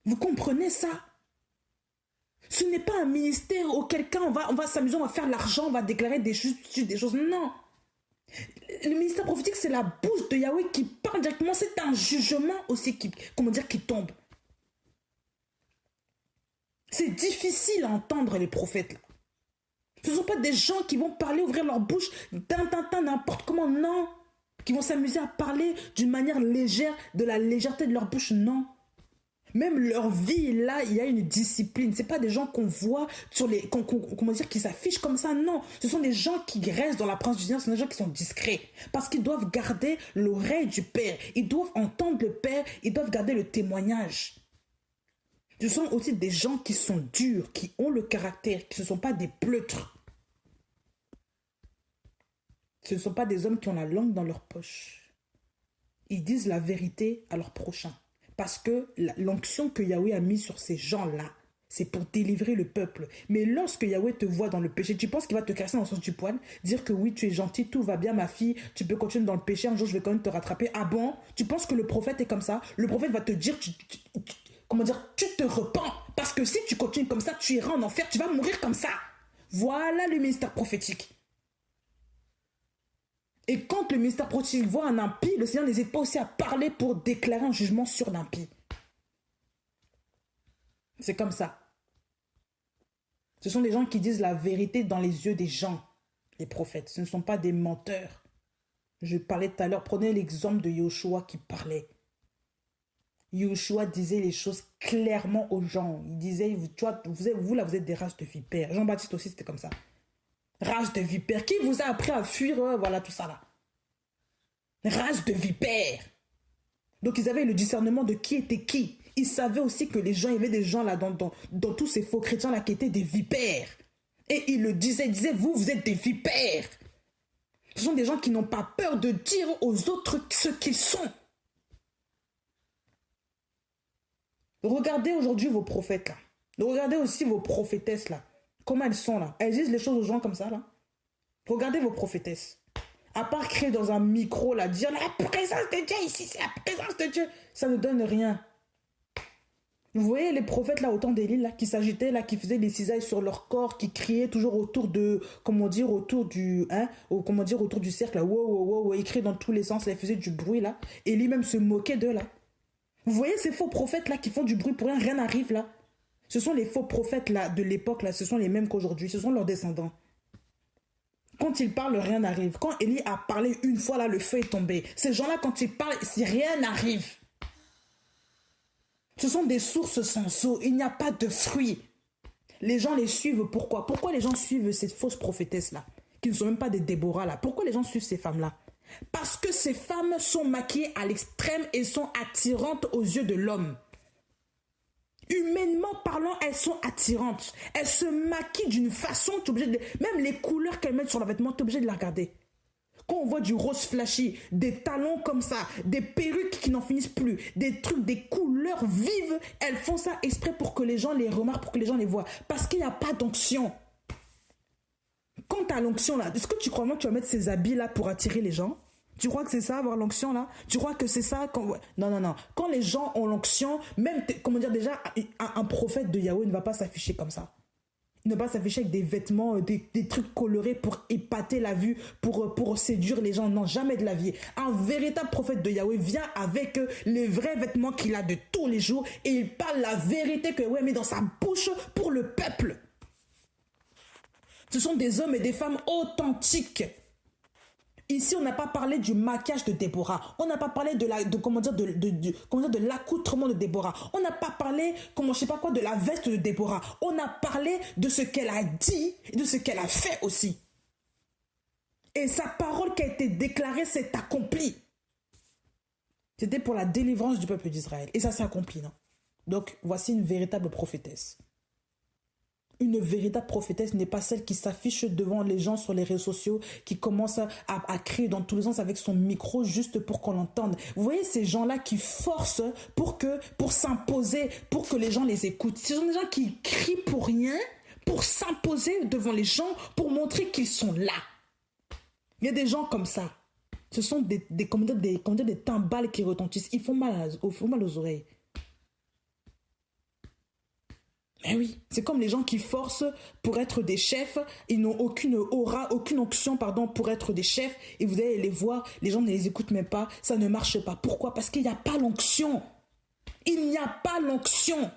Vous comprenez ça? Ce n'est pas un ministère où quelqu'un, on va s'amuser, on va faire l'argent, on va déclarer des choses. Non. Le ministère prophétique, c'est la bouche de Yahweh qui parle directement. C'est un jugement aussi qui tombe. C'est difficile à entendre les prophètes là. Ce ne sont pas des gens qui vont parler, ouvrir leur bouche, n'importe comment, non. Qui vont s'amuser à parler d'une manière légère, de la légèreté de leur bouche, non. Même leur vie, là, il y a une discipline. Ce n'est pas des gens qu'on voit qui s'affichent comme ça, non. Ce sont des gens qui restent dans la présence du Seigneur, ce sont des gens qui sont discrets. Parce qu'ils doivent garder l'oreille du Père. Ils doivent entendre le Père, ils doivent garder le témoignage. Ce sont aussi des gens qui sont durs, qui ont le caractère, qui ne sont pas des pleutres. Ce ne sont pas des hommes qui ont la langue dans leur poche. Ils disent la vérité à leur prochain. Parce que l'onction que Yahweh a mise sur ces gens-là, c'est pour délivrer le peuple. Mais lorsque Yahweh te voit dans le péché, tu penses qu'il va te casser dans le sens du poil, dire que oui, tu es gentil, tout va bien ma fille, tu peux continuer dans le péché, un jour je vais quand même te rattraper. Ah bon? Tu penses que le prophète est comme ça? Le prophète va te dire, tu te repens. Parce que si tu continues comme ça, tu iras en enfer, tu vas mourir comme ça. Voilà le ministère prophétique. Et quand le ministère prophétique voit un impie, le Seigneur n'hésite pas aussi à parler pour déclarer un jugement sur l'impie. C'est comme ça. Ce sont des gens qui disent la vérité dans les yeux des gens, les prophètes. Ce ne sont pas des menteurs. Je parlais tout à l'heure, prenez l'exemple de Yoshua qui parlait. Yoshua disait les choses clairement aux gens. Il disait, vous là, vous êtes des races de vipères. Jean-Baptiste aussi, c'était comme ça. Race de vipères. Qui vous a appris à fuir, voilà tout ça là. Race de vipères. Donc ils avaient le discernement de qui était qui. Ils savaient aussi que les gens, il y avait des gens là dans tous ces faux chrétiens là qui étaient des vipères. Et ils le disaient, vous êtes des vipères. Ce sont des gens qui n'ont pas peur de dire aux autres ce qu'ils sont. Regardez aujourd'hui vos prophètes là. Regardez aussi vos prophétesses là. Comment elles sont là. Elles disent les choses aux gens comme ça là. Regardez vos prophétesses. À part créer dans un micro là, dire la présence de Dieu ici, c'est la présence de Dieu. Ça ne donne rien. Vous voyez les prophètes là au temps d'Élie là, qui s'agitaient là, qui faisaient des cisailles sur leur corps, qui criaient toujours autour de, comment dire, autour du, comment dire, autour du cercle là, wow, wow, wow, wow, ils criaient dans tous les sens, là, ils faisaient du bruit là. Élie même se moquait d'eux là. Vous voyez ces faux prophètes là qui font du bruit pour rien, rien n'arrive là. Ce sont les faux prophètes là de l'époque là, ce sont les mêmes qu'aujourd'hui, ce sont leurs descendants. Quand ils parlent, rien n'arrive. Quand Élie a parlé une fois là, le feu est tombé. Ces gens là, quand ils parlent, si rien n'arrive. Ce sont des sources sans eau. Il n'y a pas de fruits. Les gens les suivent. Pourquoi? Pourquoi les gens suivent ces fausses prophétesses-là, qui ne sont même pas des Déborah-là? Pourquoi les gens suivent ces femmes-là? Parce que ces femmes sont maquillées à l'extrême et sont attirantes aux yeux de l'homme. Humainement parlant, elles sont attirantes. Elles se maquillent d'une façon, tu es obligé de... Même les couleurs qu'elles mettent sur le vêtement, tu es obligé de la regarder. Quand on voit du rose flashy, des talons comme ça, des perruques qui n'en finissent plus, des trucs, des couleurs vives, elles font ça exprès pour que les gens les remarquent, pour que les gens les voient. Parce qu'il n'y a pas d'onction. Quand tu as l'onction là, est-ce que tu crois vraiment que tu vas mettre ces habits là pour attirer les gens? Tu crois que c'est ça, avoir l'onction là? Tu crois que c'est ça quand... Non, non, non. Quand les gens ont l'onction, même, comment dire, déjà, un prophète de Yahweh ne va pas s'afficher comme ça. Il ne va pas s'afficher avec des vêtements, des trucs colorés pour épater la vue, pour séduire les gens. Non, jamais de la vie. Un véritable prophète de Yahweh vient avec les vrais vêtements qu'il a de tous les jours et il parle la vérité que Yahweh met dans sa bouche pour le peuple. Ce sont des hommes et des femmes authentiques. Ici, on n'a pas parlé du maquillage de Déborah. On n'a pas parlé de l'accoutrement de Déborah. On n'a pas parlé, je sais pas quoi, de la veste de Déborah. On a parlé de ce qu'elle a dit et de ce qu'elle a fait aussi. Et sa parole qui a été déclarée s'est accomplie. C'était pour la délivrance du peuple d'Israël. Et ça s'est accompli, non? Donc, voici une véritable prophétesse. Une véritable prophétesse n'est pas celle qui s'affiche devant les gens sur les réseaux sociaux, qui commence à crier dans tous les sens avec son micro juste pour qu'on l'entende. Vous voyez ces gens-là qui forcent pour s'imposer, pour que les gens les écoutent. Ce sont des gens qui crient pour rien, pour s'imposer devant les gens, pour montrer qu'ils sont là. Il y a des gens comme ça. Ce sont des timbales qui retentissent. Ils font mal aux oreilles. Mais oui, c'est comme les gens qui forcent pour être des chefs, ils n'ont aucune aura, aucune option, pour être des chefs, et vous allez les voir, les gens ne les écoutent même pas, ça ne marche pas. Pourquoi? Parce qu'il n'y a pas l'onction. Il n'y a pas l'onction.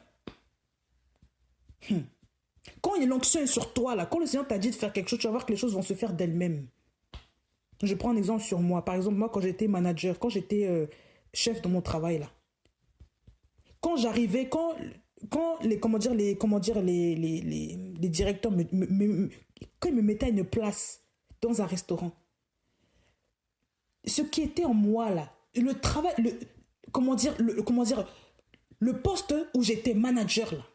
Quand l'onction est sur toi, là, quand le Seigneur t'a dit de faire quelque chose, tu vas voir que les choses vont se faire d'elles-mêmes. Je prends un exemple sur moi. Par exemple, moi, quand j'étais manager, quand j'étais chef de mon travail, là, quand j'arrivais, quand les directeurs quand ils me mettaient à une place dans un restaurant, ce qui était en moi là, le travail, le poste où j'étais manager là,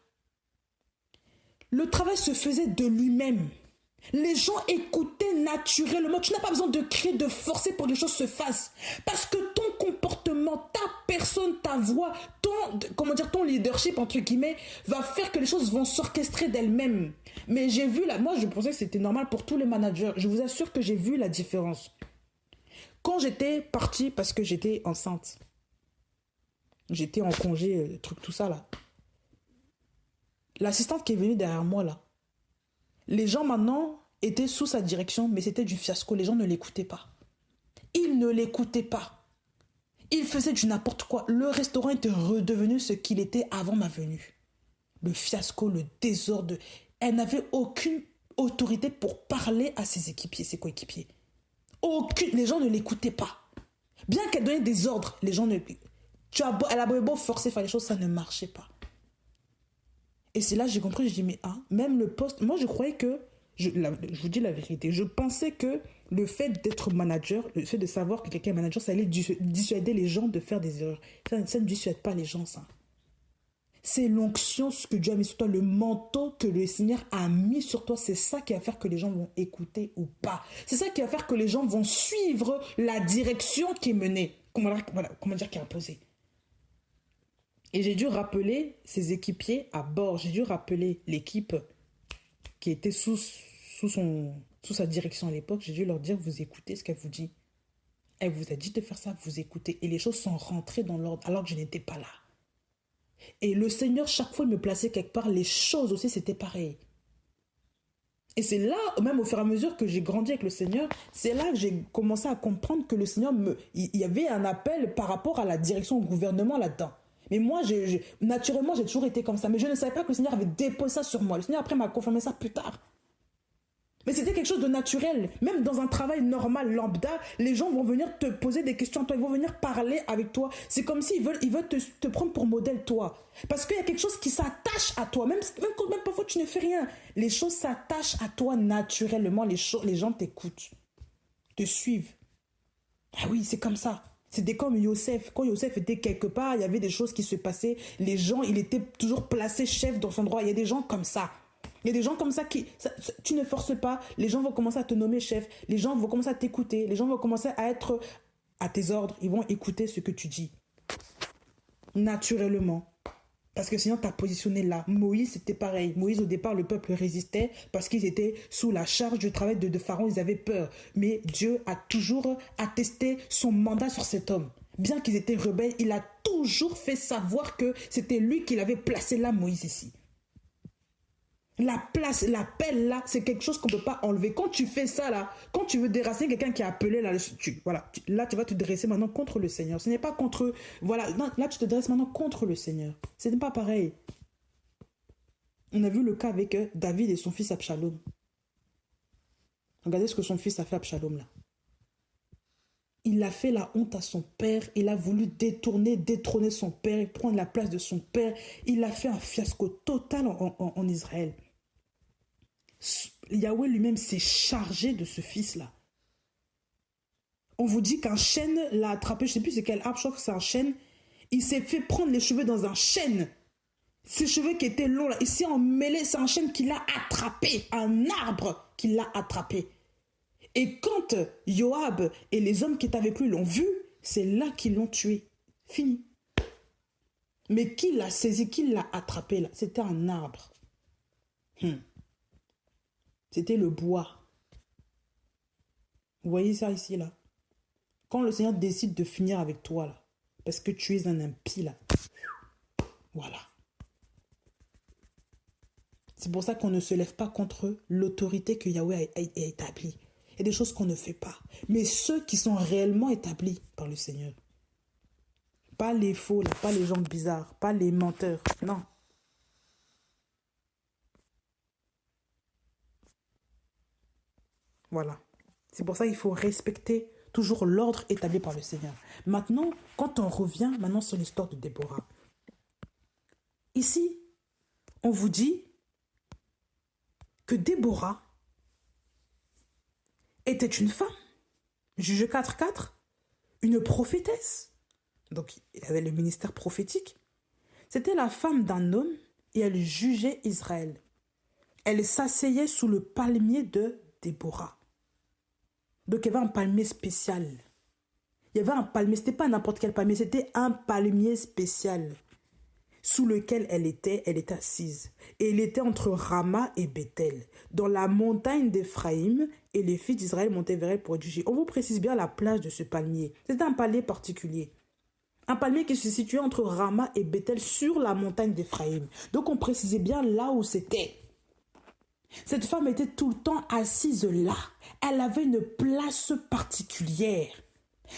le travail se faisait de lui-même. Les gens écoutaient naturellement. Tu n'as pas besoin de crier, de forcer pour que les choses se fassent. Parce que ton comportement, ta personne, ta voix, ton leadership, entre guillemets, va faire que les choses vont s'orchestrer d'elles-mêmes. Mais j'ai vu là, moi je pensais que c'était normal pour tous les managers. Je vous assure que j'ai vu la différence. Quand j'étais partie, parce que j'étais enceinte, j'étais en congé, tout ça là. L'assistante qui est venue derrière moi là, les gens maintenant étaient sous sa direction, mais c'était du fiasco. Les gens ne l'écoutaient pas. Ils ne l'écoutaient pas. Ils faisaient du n'importe quoi. Le restaurant était redevenu ce qu'il était avant ma venue. Le fiasco, le désordre. Elle n'avait aucune autorité pour parler à ses équipiers, ses coéquipiers. Les gens ne l'écoutaient pas. Bien qu'elle donnait des ordres, les gens ne... Elle avait beau forcer faire les choses, ça ne marchait pas. Et c'est là que j'ai compris, je dis, mais même le poste... Moi, je croyais que... Je vous dis la vérité. Je pensais que le fait d'être manager, le fait de savoir que quelqu'un est manager, ça allait dissuader les gens de faire des erreurs. Ça ne dissuade pas les gens, ça. C'est l'onction, ce que Dieu a mis sur toi, le manteau que le Seigneur a mis sur toi. C'est ça qui va faire que les gens vont écouter ou pas. C'est ça qui va faire que les gens vont suivre la direction qui est menée. Comment dire, qui est imposée. Et j'ai dû rappeler ses équipiers à bord. J'ai dû rappeler l'équipe qui était sous sa direction à l'époque. J'ai dû leur dire, vous écoutez ce qu'elle vous dit. Elle vous a dit de faire ça, vous écoutez. Et les choses sont rentrées dans l'ordre alors que je n'étais pas là. Et le Seigneur, chaque fois, il me plaçait quelque part. Les choses aussi, c'était pareil. Et c'est là, même au fur et à mesure que j'ai grandi avec le Seigneur, c'est là que j'ai commencé à comprendre que le Seigneur, il y avait un appel par rapport à la direction au gouvernement là-dedans. Mais moi, naturellement, j'ai toujours été comme ça. Mais je ne savais pas que le Seigneur avait déposé ça sur moi. Le Seigneur, après, m'a confirmé ça plus tard. Mais c'était quelque chose de naturel. Même dans un travail normal, lambda, les gens vont venir te poser des questions à toi. Ils vont venir parler avec toi. C'est comme s'ils veulent te prendre pour modèle, toi. Parce qu'il y a quelque chose qui s'attache à toi. Même parfois, tu ne fais rien. Les choses s'attachent à toi naturellement. Les gens t'écoutent, te suivent. Ah oui, c'est comme ça. C'était comme Yosef. Quand Yosef était quelque part, il y avait des choses qui se passaient. Les gens, il était toujours placé chef dans son droit. Il y a des gens comme ça. Il y a des gens comme ça tu ne forces pas, les gens vont commencer à te nommer chef, les gens vont commencer à t'écouter, les gens vont commencer à être à tes ordres, ils vont écouter ce que tu dis. Naturellement. Parce que sinon, tu as positionné là. Moïse, c'était pareil. Moïse, au départ, le peuple résistait parce qu'ils étaient sous la charge du travail de Pharaon, ils avaient peur. Mais Dieu a toujours attesté son mandat sur cet homme. Bien qu'ils étaient rebelles, il a toujours fait savoir que c'était lui qui l'avait placé là, Moïse, ici. La place, l'appel là, c'est quelque chose qu'on ne peut pas enlever. Quand tu fais ça là, quand tu veux déraciner quelqu'un qui est appelé là, là tu vas te dresser maintenant contre le Seigneur. Ce n'est pas contre, voilà, non, là tu te dresses maintenant contre le Seigneur. Ce n'est pas pareil. On a vu le cas avec David et son fils Absalom. Regardez ce que son fils a fait Absalom là. Il a fait la honte à son père. Il a voulu détrôner son père et prendre la place de son père. Il a fait un fiasco total en Israël. Yahweh lui-même s'est chargé de ce fils-là. On vous dit qu'un chêne l'a attrapé, je ne sais plus c'est quel arbre, je crois que c'est un chêne. Il s'est fait prendre les cheveux dans un chêne. Ses cheveux qui étaient longs, là, il s'est emmêlé, c'est un chêne qui l'a attrapé, un arbre qui l'a attrapé. Et quand Joab et les hommes qui étaient avec lui l'ont vu, c'est là qu'ils l'ont tué. Fini. Mais qui l'a saisi, qui l'a attrapé là? C'était un arbre. C'était le bois. Vous voyez ça ici, là? Quand le Seigneur décide de finir avec toi, là, parce que tu es un impie, là, voilà. C'est pour ça qu'on ne se lève pas contre l'autorité que Yahweh a établie. Il y a des choses qu'on ne fait pas. Mais ceux qui sont réellement établis par le Seigneur. Pas les faux, là, pas les gens bizarres, pas les menteurs, non. Voilà. C'est pour ça qu'il faut respecter toujours l'ordre établi par le Seigneur. Maintenant, quand on revient maintenant sur l'histoire de Déborah. Ici, on vous dit que Déborah était une femme, Juge 4.4, une prophétesse. Donc, il avait le ministère prophétique. C'était la femme d'un homme et elle jugeait Israël. Elle s'asseyait sous le palmier de Déborah. Donc, il y avait un palmier spécial. Il y avait un palmier, ce n'était pas n'importe quel palmier, c'était un palmier spécial sous lequel elle était assise. Et elle était entre Rama et Bethel, dans la montagne d'Éphraïm, et les fils d'Israël montaient vers elle pour juger. On vous précise bien la place de ce palmier. C'était un palmier particulier. Un palmier qui se situait entre Rama et Bethel sur la montagne d'Éphraïm. Donc on précisait bien là où c'était. Cette femme était tout le temps assise là. Elle avait une place particulière.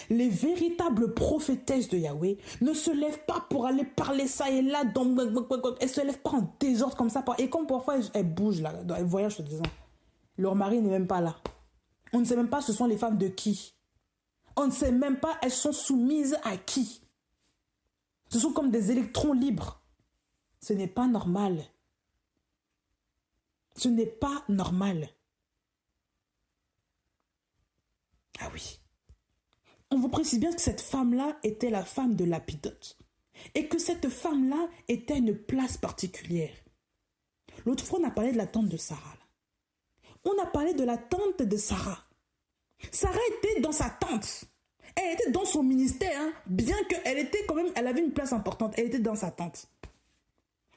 Les véritables prophétesses de Yahweh ne se lèvent pas pour aller parler ça et là. Elles ne se lèvent pas en désordre comme ça. Et comme parfois elles bougent là, elles voyagent se disant. Leur mari n'est même pas là. On ne sait même pas ce sont les femmes de qui. On ne sait même pas elles sont soumises à qui. Ce sont comme des électrons libres. Ce n'est pas normal. Ce n'est pas normal. Ah oui. On vous précise bien que cette femme-là était la femme de Lapidote. Et que cette femme-là était à une place particulière. L'autre fois, on a parlé de la tante de Sarah. On a parlé de la tante de Sarah. Sarah était dans sa tente. Elle était dans son ministère, hein, bien qu'elle était quand même, elle avait une place importante. Elle était dans sa tente.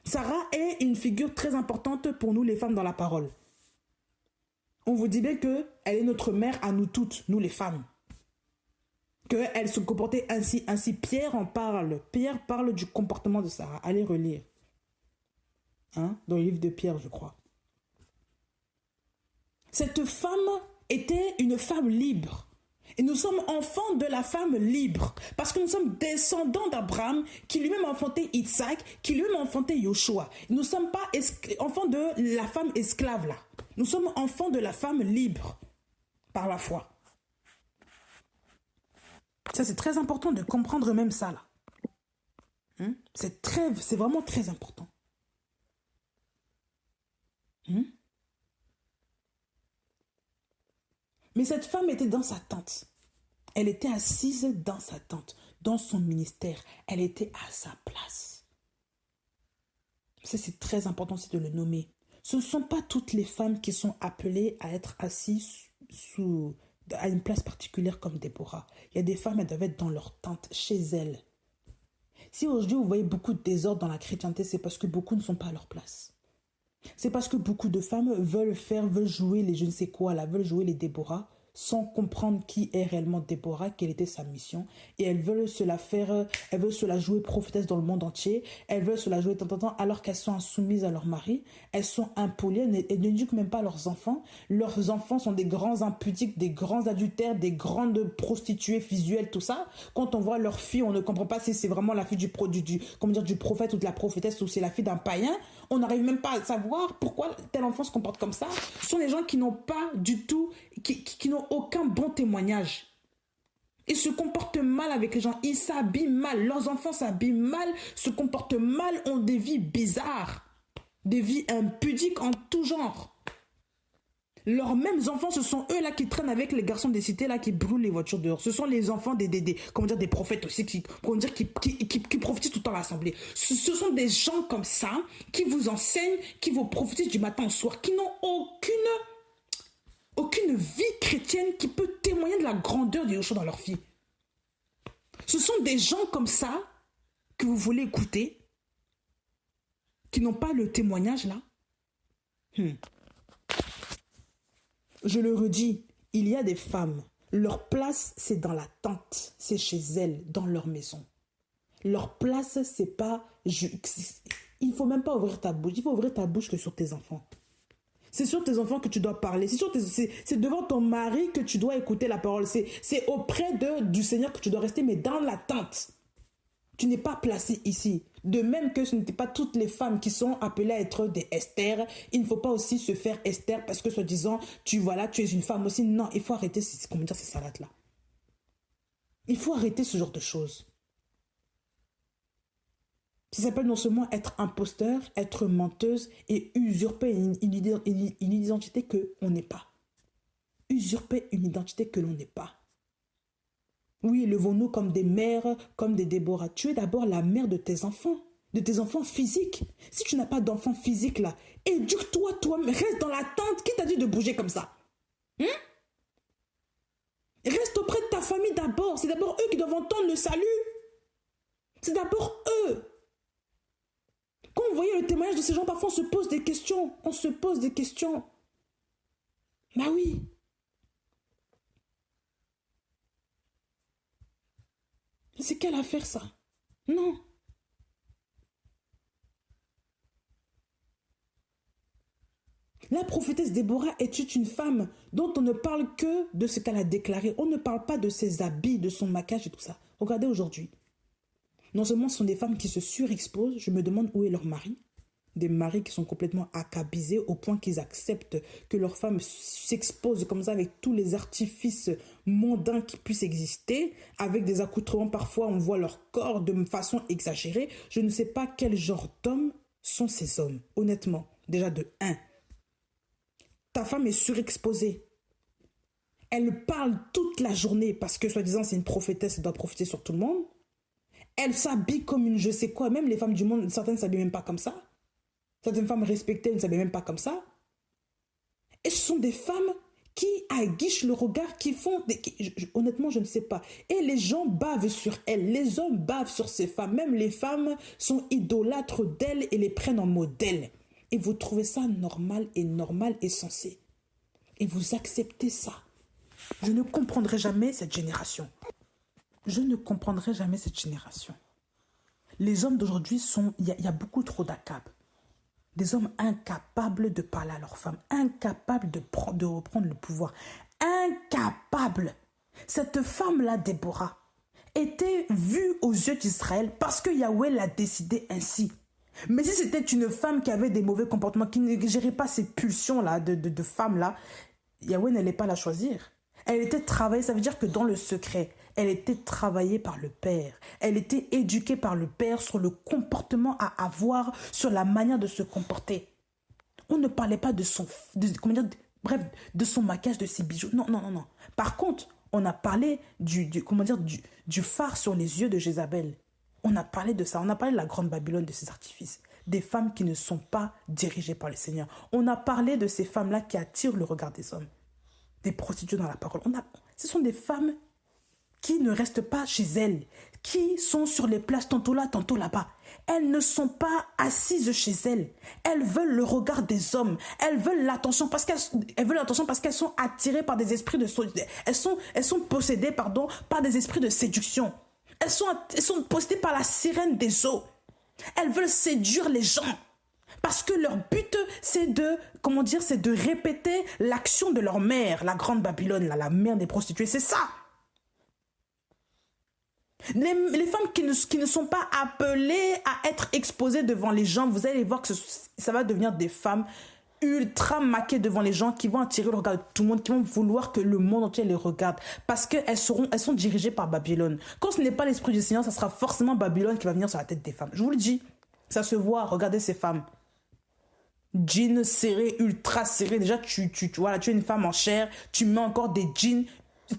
Sarah est une figure très importante pour nous les femmes dans la parole. On vous dirait qu'elle est notre mère à nous toutes, nous les femmes. Qu'elle se comportait ainsi. Ainsi, Pierre en parle. Pierre parle du comportement de Sarah. Allez relire. Hein? Dans le livre de Pierre, je crois. Cette femme était une femme libre. Et nous sommes enfants de la femme libre. Parce que nous sommes descendants d'Abraham, qui lui-même a enfanté Isaac, qui lui-même a enfanté Yoshua. Nous ne sommes pas enfants de la femme esclave là. Nous sommes enfants de la femme libre. Par la foi. Ça, c'est très important de comprendre même ça, là. C'est vraiment très important. Mais cette femme était dans sa tente. Elle était assise dans sa tente, dans son ministère. Elle était à sa place. Ça, c'est très important aussi de le nommer. Ce ne sont pas toutes les femmes qui sont appelées à être assises à une place particulière comme Déborah. Il y a des femmes, elles doivent être dans leur tente, chez elles. Si aujourd'hui vous voyez beaucoup de désordre dans la chrétienté, c'est parce que beaucoup ne sont pas à leur place. C'est parce que beaucoup de femmes veulent jouer les je ne sais quoi, là, veulent jouer les Déborah, sans comprendre qui est réellement Déborah, quelle était sa mission. Et elles veulent se la jouer prophétesse dans le monde entier. Elles veulent se la jouer de temps en temps alors qu'elles sont insoumises à leur mari. Elles sont impolies, elles n'éduquent même pas leurs enfants. Leurs enfants sont des grands impudiques, des grands adultères, des grandes prostituées visuelles, tout ça. Quand on voit leur fille, on ne comprend pas si c'est vraiment la fille du prophète ou de la prophétesse ou c'est la fille d'un païen. On n'arrive même pas à savoir pourquoi tel enfant se comporte comme ça. Ce sont des gens qui n'ont pas du tout, qui n'ont aucun bon témoignage. Ils se comportent mal avec les gens. Ils s'habillent mal. Leurs enfants s'habillent mal, se comportent mal, ont des vies bizarres. Des vies impudiques en tout genre. Leurs mêmes enfants, ce sont eux là qui traînent avec les garçons des cités là qui brûlent les voitures dehors. Ce sont les enfants des prophètes aussi qui prophétisent tout le temps à l'assemblée. Ce sont des gens comme ça qui vous enseignent, qui vous prophétisent du matin au soir, qui n'ont aucune vie chrétienne qui peut témoigner de la grandeur de Yoshua dans leur vie. Ce sont des gens comme ça que vous voulez écouter, qui n'ont pas le témoignage là. Je le redis, il y a des femmes, leur place c'est dans la tente, c'est chez elles, dans leur maison. Leur place c'est pas... il ne faut même pas ouvrir ta bouche, il faut ouvrir ta bouche que sur tes enfants. C'est sur tes enfants que tu dois parler, c'est devant ton mari que tu dois écouter la parole, c'est auprès du Seigneur que tu dois rester, mais dans la tente. Tu n'es pas placé ici. De même que ce n'étaient pas toutes les femmes qui sont appelées à être des Esther, il ne faut pas aussi se faire Esther parce que soi-disant, tu es une femme aussi. Non, il faut arrêter ces salades-là. Il faut arrêter ce genre de choses. Ça s'appelle non seulement être imposteur, être menteuse et usurper une identité que l'on n'est pas. Usurper une identité que l'on n'est pas. Oui, élevons-nous comme des mères, comme des Déborah. Tu es d'abord la mère de tes enfants physiques. Si tu n'as pas d'enfants physiques là, éduque-toi toi-même, reste dans la tente. Qui t'a dit de bouger comme ça? Reste auprès de ta famille d'abord. C'est d'abord eux qui doivent entendre le salut. C'est d'abord eux. Quand vous voyez le témoignage de ces gens, parfois on se pose des questions. Bah oui. C'est quelle affaire ça? Non. La prophétesse Déborah est une femme dont on ne parle que de ce qu'elle a déclaré. On ne parle pas de ses habits, de son maquillage et tout ça. Regardez aujourd'hui. Non seulement ce sont des femmes qui se surexposent, je me demande où est leur mari. Des maris qui sont complètement accabisés au point qu'ils acceptent que leurs femmes s'exposent comme ça avec tous les artifices mondains qui puissent exister, avec des accoutrements, parfois on voit leur corps de façon exagérée. Je ne sais pas quel genre d'hommes sont ces hommes, honnêtement. Déjà de 1. Ta femme est surexposée. Elle parle toute la journée parce que soi-disant c'est une prophétesse, elle doit prophéter sur tout le monde. Elle s'habille comme une je sais quoi, même les femmes du monde, certaines ne s'habillent même pas comme ça. Certaines femmes respectées ne s'habillent même pas comme ça. Et ce sont des femmes qui aguichent le regard, qui font... honnêtement, je ne sais pas. Et les gens bavent sur elles, les hommes bavent sur ces femmes. Même les femmes sont idolâtres d'elles et les prennent en modèle. Et vous trouvez ça normal et sensé. Et vous acceptez ça. Je ne comprendrai jamais cette génération. Je ne comprendrai jamais cette génération. Les hommes d'aujourd'hui sont... Il y a beaucoup trop d'accabes. Des hommes incapables de parler à leurs femmes, incapables de reprendre le pouvoir, incapables. Cette femme-là, Déborah, était vue aux yeux d'Israël parce que Yahweh l'a décidé ainsi. Mais si c'était une femme qui avait des mauvais comportements, qui ne gérait pas ces pulsions-là de femme-là, Yahweh n'allait pas la choisir. Elle était travaillée, ça veut dire que dans le secret, elle était travaillée par le Père. Elle était éduquée par le Père sur le comportement à avoir, sur la manière de se comporter. On ne parlait pas de son maquillage, de ses bijoux. Non. Par contre, on a parlé du phare sur les yeux de Jézabel. On a parlé de ça. On a parlé de la grande Babylone, de ses artifices. Des femmes qui ne sont pas dirigées par le Seigneur. On a parlé de ces femmes-là qui attirent le regard des hommes. Des prostituées dans la parole. Ce sont des femmes qui ne restent pas chez elles, qui sont sur les places tantôt là, tantôt là-bas. Elles ne sont pas assises chez elles. Elles veulent le regard des hommes. Elles veulent l'attention parce qu'elles sont attirées par des esprits de... Elles sont possédées, par des esprits de séduction. Elles sont possédées par la sirène des eaux. Elles veulent séduire les gens. Parce que leur but, c'est de répéter l'action de leur mère, la grande Babylone, la mère des prostituées. C'est ça. Les femmes qui ne sont pas appelées à être exposées devant les gens, vous allez voir que ça va devenir des femmes ultra maquées devant les gens qui vont attirer le regard de tout le monde, qui vont vouloir que le monde entier les regarde parce qu'elles sont dirigées par Babylone. Quand ce n'est pas l'esprit du Seigneur, ça sera forcément Babylone qui va venir sur la tête des femmes. Je vous le dis, ça se voit, regardez ces femmes. Jeans serrés, ultra serrés. Déjà, tu es une femme en chair, tu mets encore des jeans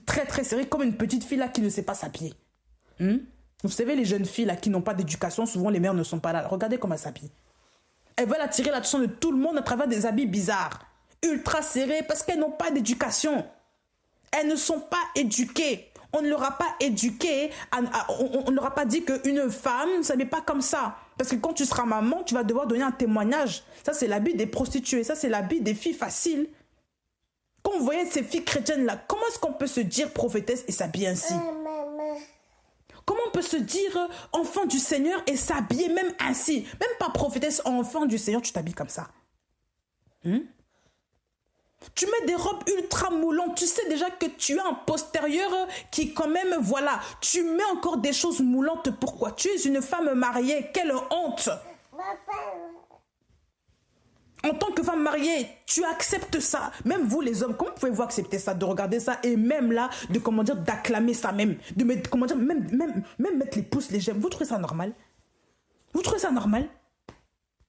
très très serrés comme une petite fille là qui ne sait pas s'habiller. Vous savez, les jeunes filles là qui n'ont pas d'éducation, souvent les mères ne sont pas là. Regardez comment elles s'habillent. Elles veulent attirer l'attention de tout le monde à travers des habits bizarres, ultra serrés, parce qu'elles n'ont pas d'éducation. Elles ne sont pas éduquées. On ne leur a pas éduqué, on ne leur a pas dit qu'une femme ne s'habille pas comme ça. Parce que quand tu seras maman, tu vas devoir donner un témoignage. Ça, c'est l'habit des prostituées. Ça, c'est l'habit des filles faciles. Quand vous voyez ces filles chrétiennes-là, comment est-ce qu'on peut se dire prophétesse et s'habiller ainsi? Comment on peut se dire enfant du Seigneur et s'habiller même ainsi? Même pas prophétesse, enfant du Seigneur, tu t'habilles comme ça. Tu mets des robes ultra moulantes. Tu sais déjà que tu as un postérieur qui quand même, voilà. Tu mets encore des choses moulantes. Pourquoi? Tu es une femme mariée. Quelle honte! En tant que femme mariée, tu acceptes ça. Même vous les hommes, comment pouvez-vous accepter ça? De regarder ça et même là, d'acclamer ça même. De mettre, même mettre les pouces, les j'aime. Vous trouvez ça normal? Vous trouvez ça normal?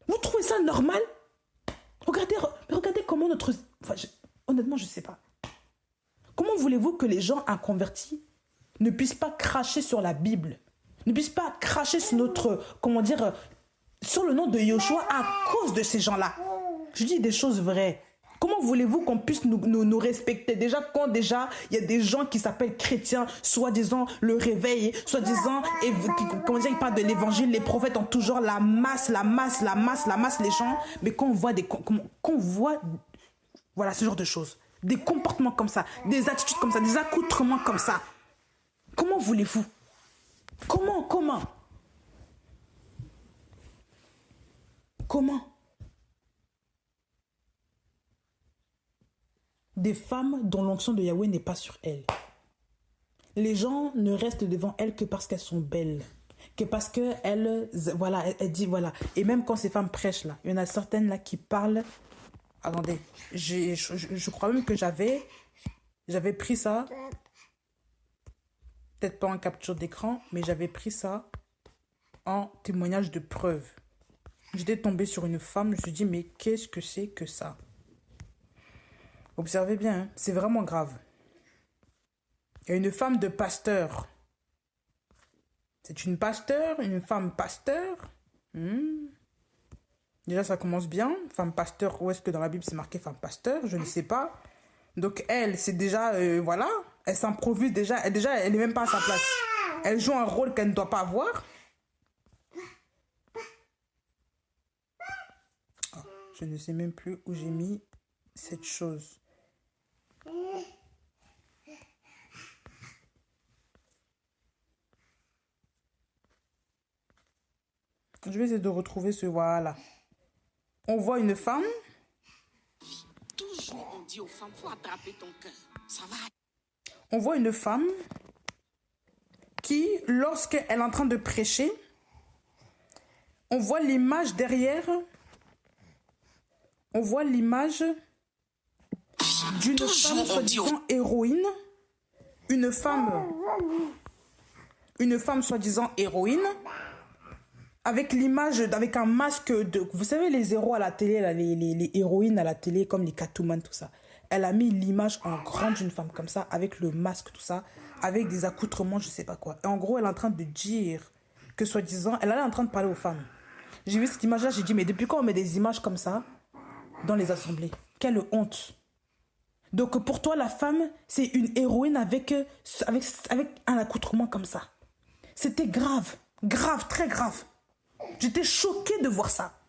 Vous trouvez ça normal? Regardez comment notre... honnêtement, je ne sais pas. Comment voulez-vous que les gens inconvertis ne puissent pas cracher sur la Bible, ne puissent pas cracher sur notre... sur le nom de Yoshua à cause de ces gens-là? Je dis des choses vraies. Comment voulez-vous qu'on puisse nous respecter? Déjà, quand il y a des gens qui s'appellent chrétiens, soi-disant le réveil, soi-disant, ils parlent de l'évangile, les prophètes ont toujours la masse, les gens. Mais quand on voit, voilà, ce genre de choses, des comportements comme ça, des attitudes comme ça, des accoutrements comme ça, comment voulez-vous? Comment? Des femmes dont l'onction de Yahweh n'est pas sur elles. Les gens ne restent devant elles que parce qu'elles sont belles. Que parce qu'elles, voilà, elle dit, voilà. Et même quand ces femmes prêchent là, il y en a certaines là qui parlent. Attendez, je crois même que j'avais pris ça. Peut-être pas en capture d'écran, mais j'avais pris ça en témoignage de preuve. J'étais tombée sur une femme, je me suis dit, mais qu'est-ce que c'est que ça? Observez bien, hein, c'est vraiment grave. Il y a une femme de pasteur. C'est une femme pasteur. Déjà, ça commence bien. Femme pasteur, où est-ce que dans la Bible c'est marqué femme pasteur? Je ne sais pas. Donc elle, c'est déjà, voilà, elle s'improvise déjà, elle n'est même pas à sa place. Elle joue un rôle qu'elle ne doit pas avoir. Oh, je ne sais même plus où j'ai mis cette chose. Je vais essayer de retrouver ce voilà. On voit une femme.
Toujours on dit aux femmes, faut attraper ton cœur. Ça va.
On voit une femme qui, lorsqu'elle est en train de prêcher, on voit l'image derrière. On voit l'image d'une femme soi-disant héroïne. Une femme soi-disant héroïne. Avec l'image, avec un masque de... Vous savez, les héros à la télé, là, les héroïnes à la télé, comme les Catwoman, tout ça. Elle a mis l'image en grande d'une femme comme ça, avec le masque, tout ça, avec des accoutrements, je sais pas quoi. Et en gros, elle est en train de dire que, soi-disant, elle est en train de parler aux femmes. J'ai vu cette image-là, j'ai dit, mais depuis quand on met des images comme ça dans les assemblées? Quelle honte! Donc, pour toi, la femme, c'est une héroïne avec un accoutrement comme ça. C'était grave, grave, très grave. J'étais choquée de voir ça.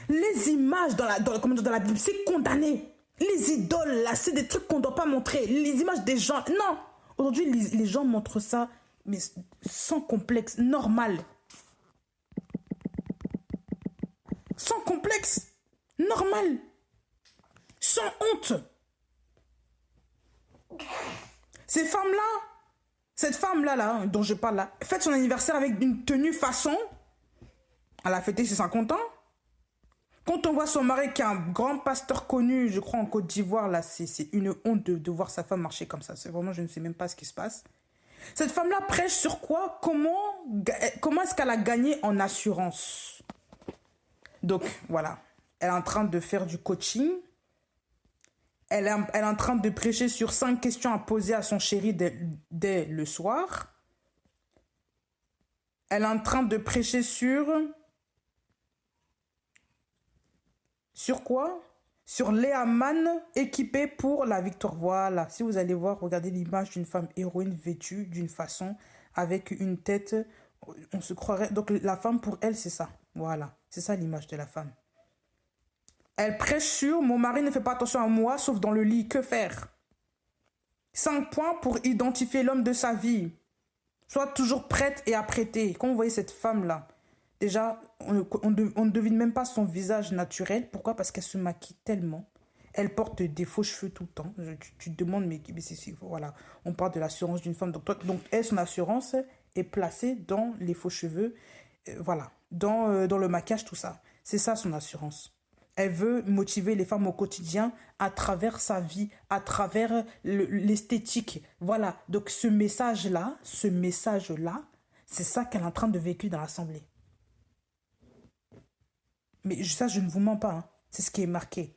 Les images dans la Bible, c'est condamné. Les idoles, là, c'est des trucs qu'on ne doit pas montrer. Les images des gens, non. Aujourd'hui, les gens montrent ça, mais sans complexe, normal. Sans complexe, normal. Sans honte. Ces femmes-là, cette femme-là, là, dont je parle là, fête son anniversaire avec une tenue façon. Elle a fêté ses 50 ans. Quand on voit son mari qui est un grand pasteur connu, je crois en Côte d'Ivoire, là, c'est une honte de voir sa femme marcher comme ça. C'est vraiment, je ne sais même pas ce qui se passe. Cette femme-là prêche sur quoi? Comment est-ce qu'elle a gagné en assurance? Donc, voilà. Elle est en train de faire du coaching. Elle est en train de prêcher sur 5 questions à poser à son chéri dès le soir. Elle est en train de prêcher sur... Sur quoi? Sur Léa Mann équipée pour la victoire. Voilà. Si vous allez voir, regardez l'image d'une femme héroïne vêtue d'une façon, avec une tête, on se croirait... Donc la femme, pour elle, c'est ça. Voilà. C'est ça l'image de la femme. Elle prêche sur « Mon mari ne fait pas attention à moi, sauf dans le lit. Que faire ?» 5 points pour identifier l'homme de sa vie. Sois toujours prête et apprêtée. Quand vous voyez cette femme-là, déjà, on ne devine même pas son visage naturel. Pourquoi? Parce qu'elle se maquille tellement. Elle porte des faux cheveux tout le temps. Tu te demandes, mais voilà, on parle de l'assurance d'une femme. Donc elle, son assurance est placée dans les faux cheveux, voilà, dans le maquillage, tout ça. C'est ça son assurance. Elle veut motiver les femmes au quotidien à travers sa vie, à travers l'esthétique. Voilà, donc ce message-là, c'est ça qu'elle est en train de véhiculer dans l'Assemblée. Mais ça, je ne vous mens pas, hein. C'est ce qui est marqué.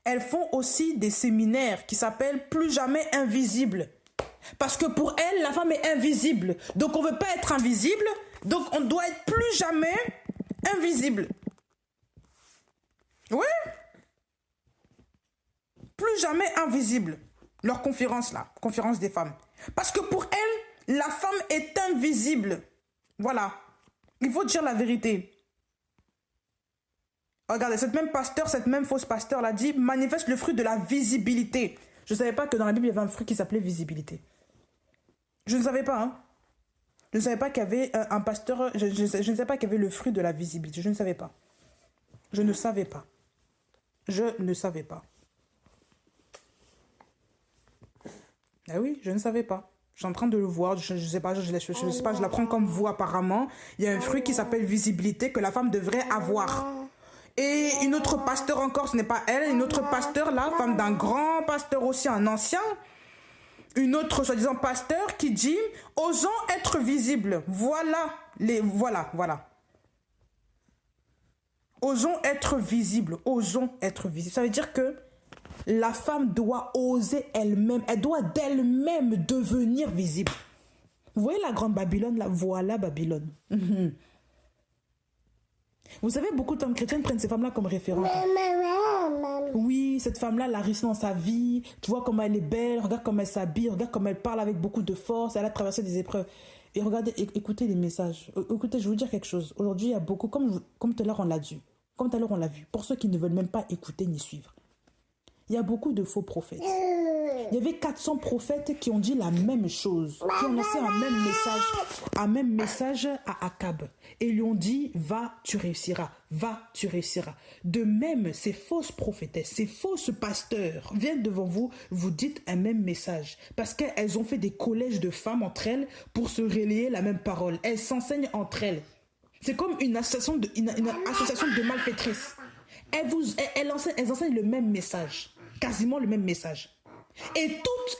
Elles font aussi des séminaires qui s'appellent « Plus jamais invisible ». Parce que pour elle, la femme est invisible. Donc on ne veut pas être invisible, donc on doit être plus jamais invisible. Oui. Plus jamais invisible. Leur conférence là, conférence des femmes. Parce que pour elle, la femme est invisible. Voilà. Il faut dire la vérité. Regardez, cette même fausse pasteur l'a dit, manifeste le fruit de la visibilité. Je ne savais pas que dans la Bible, il y avait un fruit qui s'appelait visibilité. Je ne savais pas, hein. Je ne savais pas qu'il y avait un pasteur, je ne savais pas qu'il y avait le fruit de la visibilité. Je ne savais pas. Je ne savais pas. Je ne savais pas. Ah oui, je ne savais pas. Je suis en train de le voir, je ne sais pas, je l'apprends comme vous apparemment. Il y a un fruit qui s'appelle visibilité que la femme devrait avoir. Et une autre pasteur encore, ce n'est pas elle, une autre pasteur là, femme d'un grand pasteur aussi, un ancien. Une autre soi-disant pasteur qui dit « Osons être visibles ». Voilà. Osons être visibles, osons être visibles. Ça veut dire que la femme doit oser elle-même, elle doit d'elle-même devenir visible. Vous voyez la grande Babylone là? Voilà Babylone. Vous savez, beaucoup de femmes chrétiennes prennent ces femmes-là comme référence. Oui, cette femme-là, elle a réussi dans sa vie. Tu vois comment elle est belle, regarde comment elle s'habille, regarde comment elle parle avec beaucoup de force. Elle a traversé des épreuves. Et regardez, écoutez les messages. Écoutez, je vais vous dire quelque chose. Aujourd'hui, il y a beaucoup, comme tout à l'heure on l'a dit, comme tout à l'heure on l'a vu, pour ceux qui ne veulent même pas écouter ni suivre. Il y a beaucoup de faux prophètes. Il y avait 400 prophètes qui ont dit la même chose, qui ont lancé un même message à Akab. Et ils lui ont dit, va, tu réussiras, va, tu réussiras. De même, ces fausses prophétesses, ces fausses pasteurs viennent devant vous, vous dites un même message. Parce qu'elles ont fait des collèges de femmes entre elles pour se relayer la même parole. Elles s'enseignent entre elles. C'est comme une association de malfaitrices. Elles enseignent le même message. Quasiment le même message. Et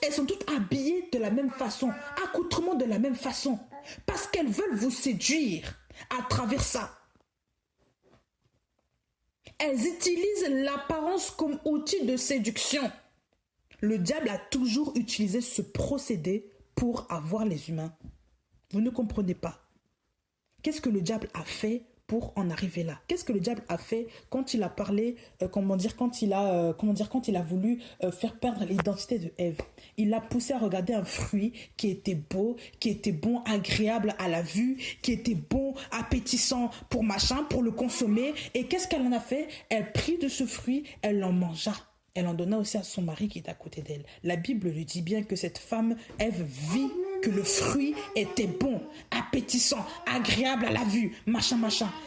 elles sont toutes habillées de la même façon, accoutrement de la même façon, parce qu'elles veulent vous séduire à travers ça. Elles utilisent l'apparence comme outil de séduction. Le diable a toujours utilisé ce procédé pour avoir les humains. Vous ne comprenez pas. Qu'est-ce que le diable a fait pour en arriver là? Qu'est-ce que le diable a fait quand il a parlé, quand il a voulu faire perdre l'identité de Ève? Il l'a poussé à regarder un fruit qui était beau, qui était bon, agréable à la vue, qui était bon, appétissant pour le consommer. Et qu'est-ce qu'elle en a fait? Elle prit de ce fruit, elle en mangea. Elle en donna aussi à son mari qui est à côté d'elle. La Bible lui dit bien que cette femme, Ève, vit que le fruit était bon, appétissant, agréable à la vue, machin.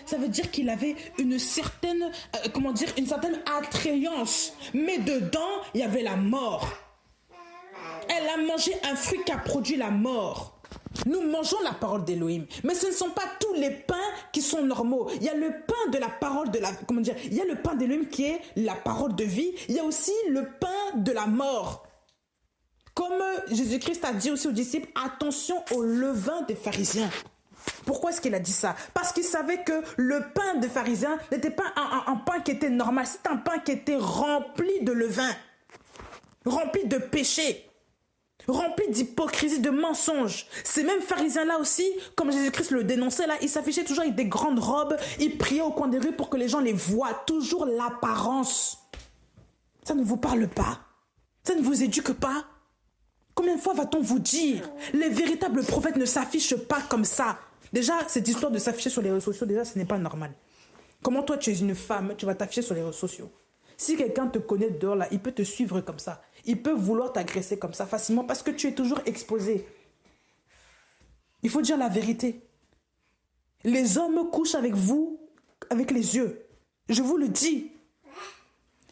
Ça veut dire qu'il avait une certaine attrayance. Mais dedans, il y avait la mort. Elle a mangé un fruit qui a produit la mort. Nous mangeons la parole d'Élohim, mais ce ne sont pas tous les pains qui sont normaux. Il y a le pain de la parole il y a le pain d'Élohim qui est la parole de vie. Il y a aussi le pain de la mort. Comme Jésus-Christ a dit aussi aux disciples, attention au levain des pharisiens. Pourquoi est-ce qu'il a dit ça? Parce qu'il savait que le pain des pharisiens n'était pas un pain qui était normal, c'est un pain qui était rempli de levain, rempli de péché, rempli d'hypocrisie, de mensonges. Ces mêmes pharisiens-là aussi, comme Jésus-Christ le dénonçait là, ils s'affichaient toujours avec des grandes robes, ils priaient au coin des rues pour que les gens les voient, toujours l'apparence. Ça ne vous parle pas? Ça ne vous éduque pas? Combien de fois va-t-on vous dire? Les véritables prophètes ne s'affichent pas comme ça. Déjà, cette histoire de s'afficher sur les réseaux sociaux, déjà, ce n'est pas normal. Comment toi, tu es une femme, tu vas t'afficher sur les réseaux sociaux? Si quelqu'un te connaît dehors, là, il peut te suivre comme ça. Il peut vouloir t'agresser comme ça facilement parce que tu es toujours exposé. Il faut dire la vérité. Les hommes couchent avec vous, avec les yeux. Je vous le dis.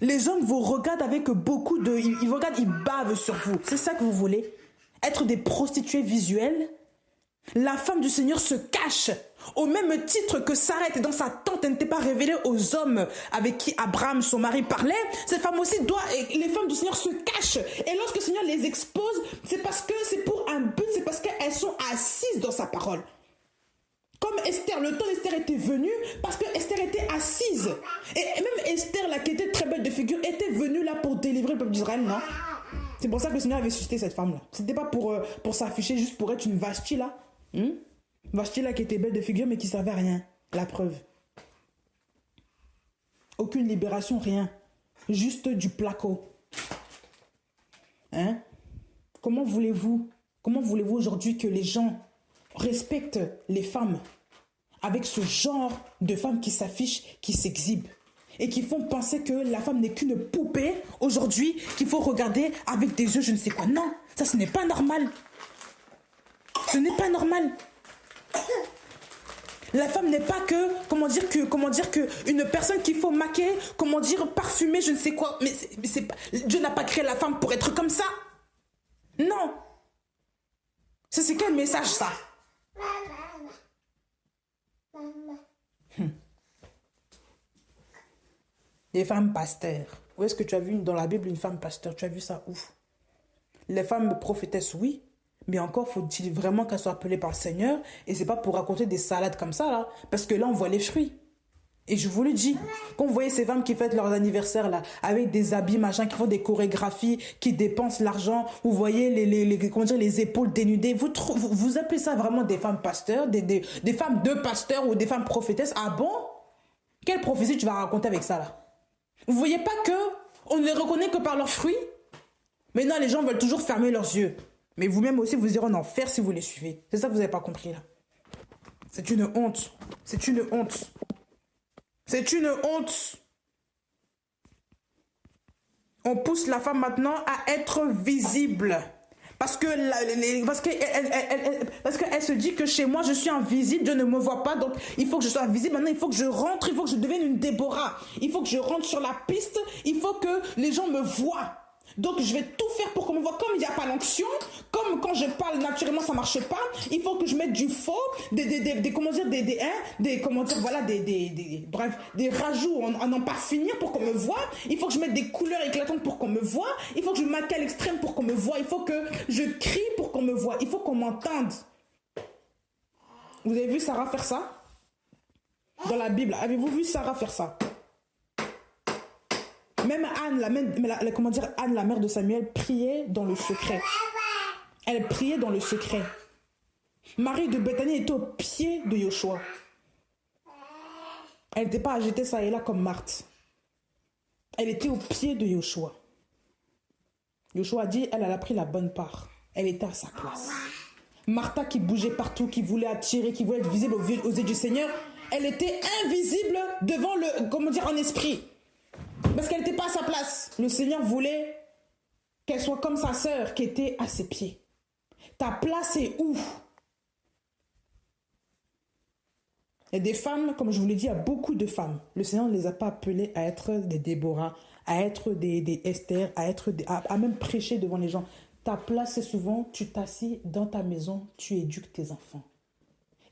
Les hommes vous regardent avec beaucoup de... Ils regardent, ils bavent sur vous. C'est ça que vous voulez? Être des prostituées visuelles? La femme du Seigneur se cache. Au même titre que Sarah était dans sa tente, elle n'était pas révélée aux hommes avec qui Abraham, son mari, parlait. Cette femme aussi les femmes du Seigneur se cachent. Et lorsque le Seigneur les expose, c'est parce que c'est pour un but, c'est parce qu'elles sont assises dans sa parole. Comme Esther, le temps d'Esther était venu parce que Esther était assise. Et même Esther, là, qui était très belle de figure, était venue là pour délivrer le peuple d'Israël, non? C'est pour ça que le Seigneur avait suscité cette femme-là. C'était pas pour s'afficher, juste pour être une Vashti, là. Vashti, là, qui était belle de figure, mais qui ne servait à rien. La preuve. Aucune libération, rien. Juste du placo. Hein? Comment voulez-vous aujourd'hui que les gens respectent les femmes avec ce genre de femmes qui s'affichent, qui s'exhibent et qui font penser que la femme n'est qu'une poupée aujourd'hui qu'il faut regarder avec des yeux je ne sais quoi. Non, ça ce n'est pas normal. Ce n'est pas normal. La femme n'est pas que une personne qu'il faut maquiller, parfumer, je ne sais quoi. Mais c'est pas, Dieu n'a pas créé la femme pour être comme ça. Non. C'est quel message ça? Les femmes pasteurs. Où est-ce que tu as vu dans la Bible une femme pasteur? Tu as vu ça où? Les femmes prophétesses, oui. Mais encore faut-il vraiment qu'elles soient appelées par le Seigneur. Et c'est pas pour raconter des salades comme ça, là. Parce que là, on voit les fruits. Et je vous le dis, quand vous voyez ces femmes qui fêtent leurs anniversaires, là, avec des habits, machin, qui font des chorégraphies, qui dépensent l'argent, vous voyez les épaules dénudées, vous appelez ça vraiment des femmes pasteurs, des femmes de pasteurs ou des femmes prophétesses? Ah bon? Quelle prophétie tu vas raconter avec ça, là? Vous voyez pas que On ne les reconnaît que par leurs fruits. Maintenant, les gens veulent toujours fermer leurs yeux. Mais vous-même aussi, vous irez en enfer si vous les suivez. C'est ça que vous n'avez pas compris là. C'est une honte. C'est une honte. C'est une honte. On pousse la femme maintenant à être visible. Parce qu'elle se dit que chez moi, je suis invisible, je ne me vois pas, donc il faut que je sois invisible. Maintenant, il faut que je rentre, il faut que je devienne une Déborah. Il faut que je rentre sur la piste, il faut que les gens me voient. Donc, je vais tout faire pour qu'on me voit. Comme il n'y a pas l'onction, comme quand je parle naturellement, ça ne marche pas, il faut que je mette du faux, des rajouts à n'en pas finir pour qu'on me voit. Il faut que je mette des couleurs éclatantes pour qu'on me voit. Il faut que je me maquille à l'extrême pour qu'on me voit. Il faut que je crie pour qu'on me voit. Il faut qu'on m'entende. Vous avez vu Sarah faire ça? Dans la Bible, avez-vous vu Sarah faire ça? Même Anne, Anne, la mère de Samuel, priait dans le secret. Elle priait dans le secret. Marie de Béthanie était au pied de Yoshua. Elle n'était pas agitée ça et là comme Marthe. Elle était au pied de Yoshua. Yoshua a dit, elle a pris la bonne part. Elle était à sa place. Martha qui bougeait partout, qui voulait attirer, qui voulait être visible aux yeux du Seigneur, elle était invisible devant en esprit. Parce qu'elle n'était pas à sa place. Le Seigneur voulait qu'elle soit comme sa sœur qui était à ses pieds. Ta place est où? Et des femmes, comme je vous l'ai dit, il y a beaucoup de femmes. Le Seigneur ne les a pas appelées à être des Déborah, à être des Esther, à même prêcher devant les gens. Ta place, c'est souvent, tu t'assis dans ta maison, tu éduques tes enfants.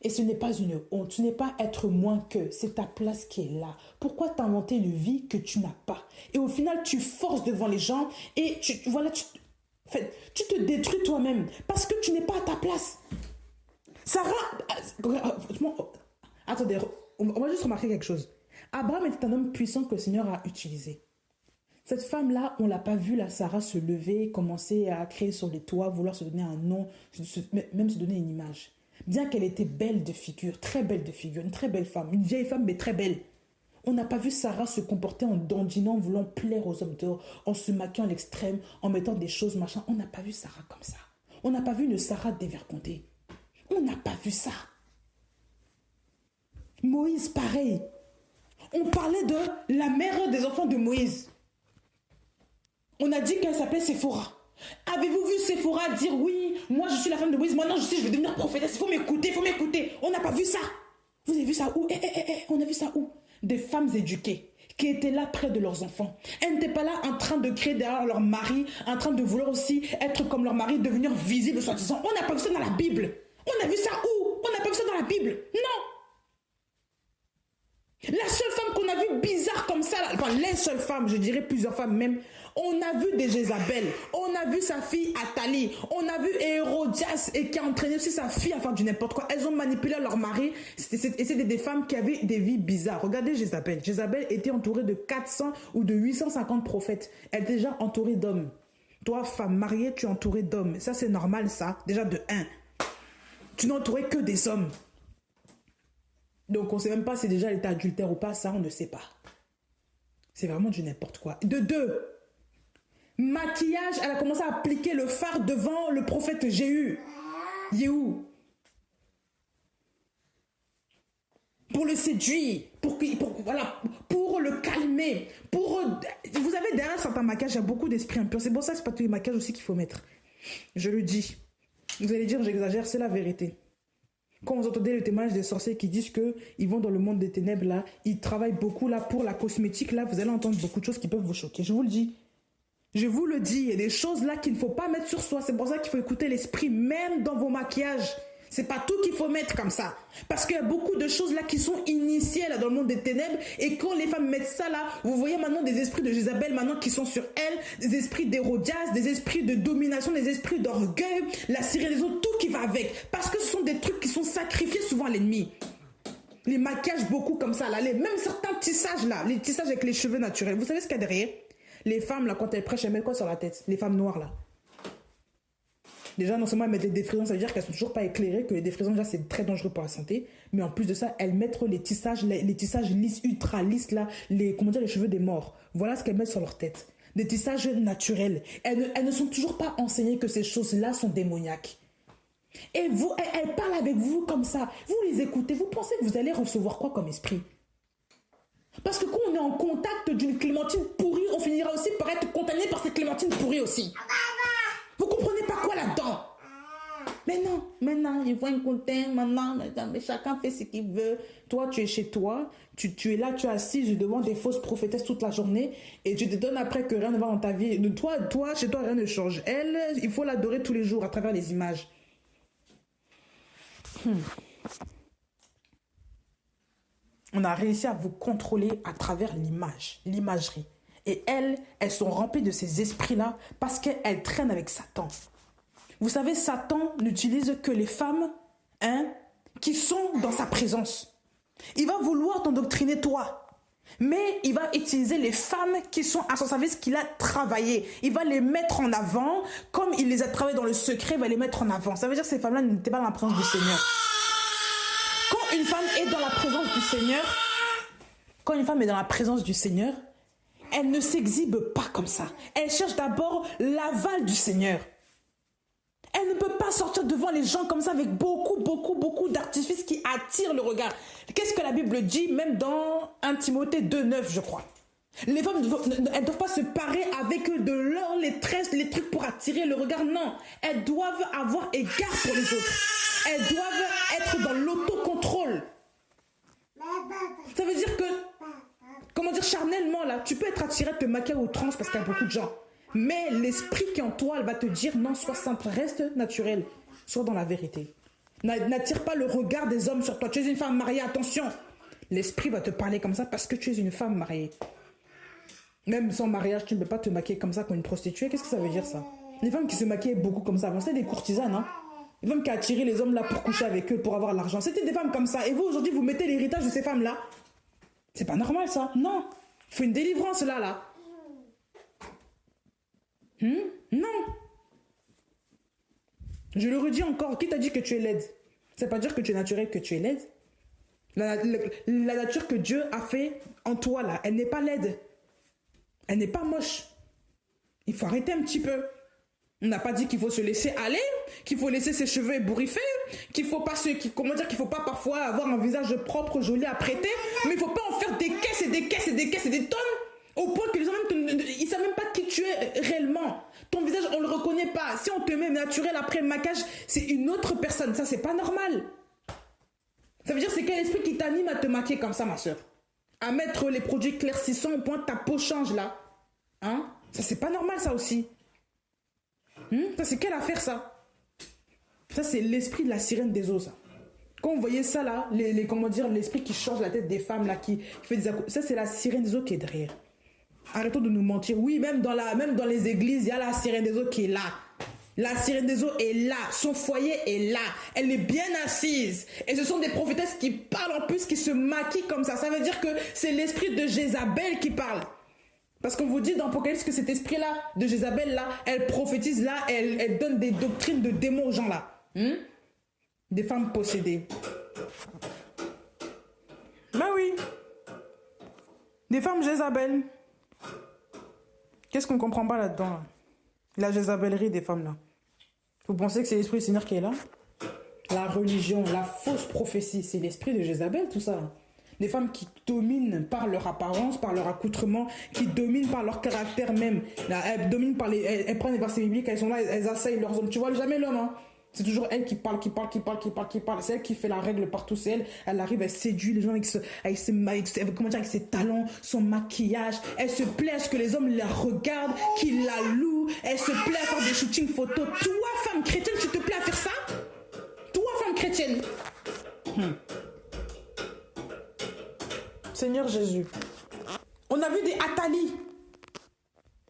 Et ce n'est pas une honte, ce n'est pas être moins que, c'est ta place qui est là. Pourquoi t'inventer une vie que tu n'as pas? Et au final, tu forces devant les gens et tu te détruis toi-même parce que tu n'es pas à ta place. Sarah, attendez, on va juste remarquer quelque chose. Abraham était un homme puissant que le Seigneur a utilisé. Cette femme-là, on ne l'a pas vue, la Sarah, se lever, commencer à créer sur les toits, vouloir se donner un nom, même se donner une image. Bien qu'elle était belle de figure, très belle de figure, une très belle femme, une vieille femme mais très belle. On n'a pas vu Sarah se comporter en dandinant, en voulant plaire aux hommes dehors, en se maquillant à l'extrême, en mettant des choses, machin. On n'a pas vu Sarah comme ça. On n'a pas vu une Sarah dévergondée. On n'a pas vu ça. Moïse, pareil. On parlait de la mère des enfants de Moïse. On a dit qu'elle s'appelait Séphora. Avez-vous vu Séphora dire oui, moi je suis la femme de Moïse, maintenant je vais devenir prophétesse, il faut m'écouter. On n'a pas vu ça. Vous avez vu ça où? On a vu ça où? Des femmes éduquées qui étaient là près de leurs enfants. Elles n'étaient pas là en train de créer derrière leur mari, en train de vouloir aussi être comme leur mari, devenir visible soi-disant. On n'a pas vu ça dans la Bible. On a vu ça où? On n'a pas vu ça dans la Bible. Non. La seule femme qu'on a vue bizarre comme ça, enfin les seules femmes, je dirais plusieurs femmes même, on a vu des Jézabel, on a vu sa fille Athalie, on a vu Hérodias et qui a entraîné aussi sa fille à faire du n'importe quoi. Elles ont manipulé leur mari et c'était des femmes qui avaient des vies bizarres. Regardez Jézabel. Jézabel était entourée de 400 ou de 850 prophètes. Elle était déjà entourée d'hommes. Toi, femme mariée, tu es entourée d'hommes. Ça, c'est normal, ça. Déjà de 1. Tu n'entourais que des hommes. Donc, on ne sait même pas si déjà elle était adultère ou pas. Ça, on ne sait pas. C'est vraiment du n'importe quoi. De 2. Maquillage, elle a commencé à appliquer le fard devant le prophète Jéhu. Yéhou. Pour le séduire, pour le calmer. Vous avez derrière certains maquillages, il y a beaucoup d'esprit impur. C'est pour ça que ce n'est pas tous les maquillages aussi qu'il faut mettre. Je le dis. Vous allez dire, j'exagère, c'est la vérité. Quand vous entendez le témoignage des sorciers qui disent qu'ils vont dans le monde des ténèbres, là, ils travaillent beaucoup là pour la cosmétique, là, vous allez entendre beaucoup de choses qui peuvent vous choquer. Je vous le dis. Je vous le dis, il y a des choses là qu'il ne faut pas mettre sur soi. C'est pour ça qu'il faut écouter l'esprit, même dans vos maquillages. C'est pas tout qu'il faut mettre comme ça. Parce qu'il y a beaucoup de choses là qui sont initiées là dans le monde des ténèbres. Et quand les femmes mettent ça là, vous voyez maintenant des esprits de Jézabel maintenant qui sont sur elles, des esprits d'Hérodias, des esprits de domination, des esprits d'orgueil, la cyrélisation, tout qui va avec. Parce que ce sont des trucs qui sont sacrifiés souvent à l'ennemi. Les maquillages beaucoup comme ça là, même certains tissages là, les tissages avec les cheveux naturels. Vous savez ce qu'il y a derrière? Les femmes là, quand elles prêchent, elles mettent quoi sur la tête? Les femmes noires là. Déjà, non seulement elles mettent des défrisations, ça veut dire qu'elles ne sont toujours pas éclairées, que les défrisations, déjà, c'est très dangereux pour la santé. Mais en plus de ça, elles mettent les tissages lisses, ultra lisses, là, les cheveux des morts. Voilà ce qu'elles mettent sur leur tête. des tissages naturels. Elles ne sont toujours pas enseignées que ces choses-là sont démoniaques. Et vous, elles parlent avec vous comme ça. Vous les écoutez, vous pensez que vous allez recevoir quoi comme esprit? Parce que quand on est en contact d'une clémentine pourrie, on finira aussi par être contaminé par cette clémentine pourrie aussi. Vous comprenez pas quoi là-dedans? Mais non, ils vont écouter, maintenant, mais chacun fait ce qu'il veut. Toi, tu es chez toi, tu es là, tu es assise devant des fausses prophétesses toute la journée et tu te donnes après que rien ne va dans ta vie. Toi, chez toi, rien ne change. Elle, il faut l'adorer tous les jours à travers les images. On a réussi à vous contrôler à travers l'imagerie. Et elles sont remplies de ces esprits-là parce qu'elles traînent avec Satan. Vous savez, Satan n'utilise que les femmes qui sont dans sa présence. Il va vouloir t'endoctriner toi. Mais il va utiliser les femmes qui sont à son service, qu'il a travaillé. Il va les mettre en avant. Comme il les a travaillées dans le secret, il va les mettre en avant. Ça veut dire que ces femmes-là n'étaient pas dans la présence du Seigneur. Quand une femme est dans la présence du Seigneur, elle ne s'exhibe pas comme ça. Elle cherche d'abord l'aval du Seigneur. Elle ne peut pas sortir devant les gens comme ça avec beaucoup d'artifices qui attirent le regard. Qu'est-ce que la Bible dit, même dans 1 Timothée 2,9, je crois. Les femmes, elles ne doivent pas se parer avec de l'or, les tresses, les trucs pour attirer le regard. Non, elles doivent avoir égard pour les autres. Elles doivent être dans l'autocontrôle. Ça veut dire que, charnellement, là, tu peux être attiré de te maquiller à outrance parce qu'il y a beaucoup de gens. Mais l'esprit qui est en toi, elle va te dire, non, sois simple, reste naturel, sois dans la vérité. N'attire pas le regard des hommes sur toi. Tu es une femme mariée, attention. L'esprit va te parler comme ça parce que tu es une femme mariée. Même sans mariage, tu ne peux pas te maquiller comme ça comme une prostituée. Qu'est-ce que ça veut dire, ça? Les femmes qui se maquillaient beaucoup comme ça, c'était des courtisanes, hein? Les femmes qui attiraient les hommes là pour coucher avec eux, pour avoir l'argent. C'était des femmes comme ça. Et vous, aujourd'hui, vous mettez l'héritage de ces femmes-là. C'est pas normal, ça. Non. Il faut une délivrance, là. Non. Je le redis encore. Qui t'a dit que tu es laide? Ça ne veut pas dire que tu es naturel, que tu es laide. La nature que Dieu a fait en toi, là, elle n'est pas laide. Elle n'est pas moche. Il faut arrêter un petit peu. On n'a pas dit qu'il faut se laisser aller, qu'il faut laisser ses cheveux ébouriffés, qu'il faut pas qu'il faut pas parfois avoir un visage propre, joli à prêter, mais il faut pas en faire des caisses et des caisses et des caisses et des tonnes, au point que les gens ils savent même pas qui tu es réellement. Ton visage, on le reconnaît pas. Si on te met naturel après le maquillage, c'est une autre personne. Ça, c'est pas normal. Ça veut dire c'est quel esprit qui t'anime à te maquiller comme ça, ma soeur? À mettre les produits éclaircissants au point que ta peau change là. Hein? Ça, c'est pas normal, ça aussi. Ça, c'est quelle affaire, ça? Ça, c'est l'esprit de la sirène des eaux, ça. Quand vous voyez ça, là, l'esprit qui change la tête des femmes, là, qui fait des ça, c'est la sirène des eaux qui est derrière. Arrêtons de nous mentir. Oui, même dans les églises, il y a la sirène des eaux qui est là. La sirène des eaux est là. Son foyer est là. Elle est bien assise. Et ce sont des prophétesses qui parlent en plus, qui se maquillent comme ça. Ça veut dire que c'est l'esprit de Jézabel qui parle. Parce qu'on vous dit dans Apocalypse que cet esprit-là, de Jézabel, là, elle prophétise là, elle donne des doctrines de démons aux gens là. Des femmes possédées. Ben oui. Des femmes Jézabel. Qu'est-ce qu'on ne comprend pas là-dedans, là? La Jézabellerie des femmes là. Vous pensez que c'est l'esprit du Seigneur qui est là? La religion, la fausse prophétie, c'est l'esprit de Jézabel, tout ça là. Des femmes qui dominent par leur apparence, par leur accoutrement, qui dominent par leur caractère même. Là, elles dominent par elles prennent les versets bibliques, elles sont là, elles assaillent leurs hommes. Tu vois jamais l'homme, hein? C'est toujours elle qui parle. C'est elle qui fait la règle partout. C'est elle arrive, elle séduit les gens avec ses talons, son maquillage. Elle se plaît à ce que les hommes la regardent, qu'ils la louent. Elle se plaît à faire des shootings photos. Toi, femme chrétienne, tu te plais à faire ça? Toi, femme chrétienne. Seigneur Jésus. On a vu des Athalie.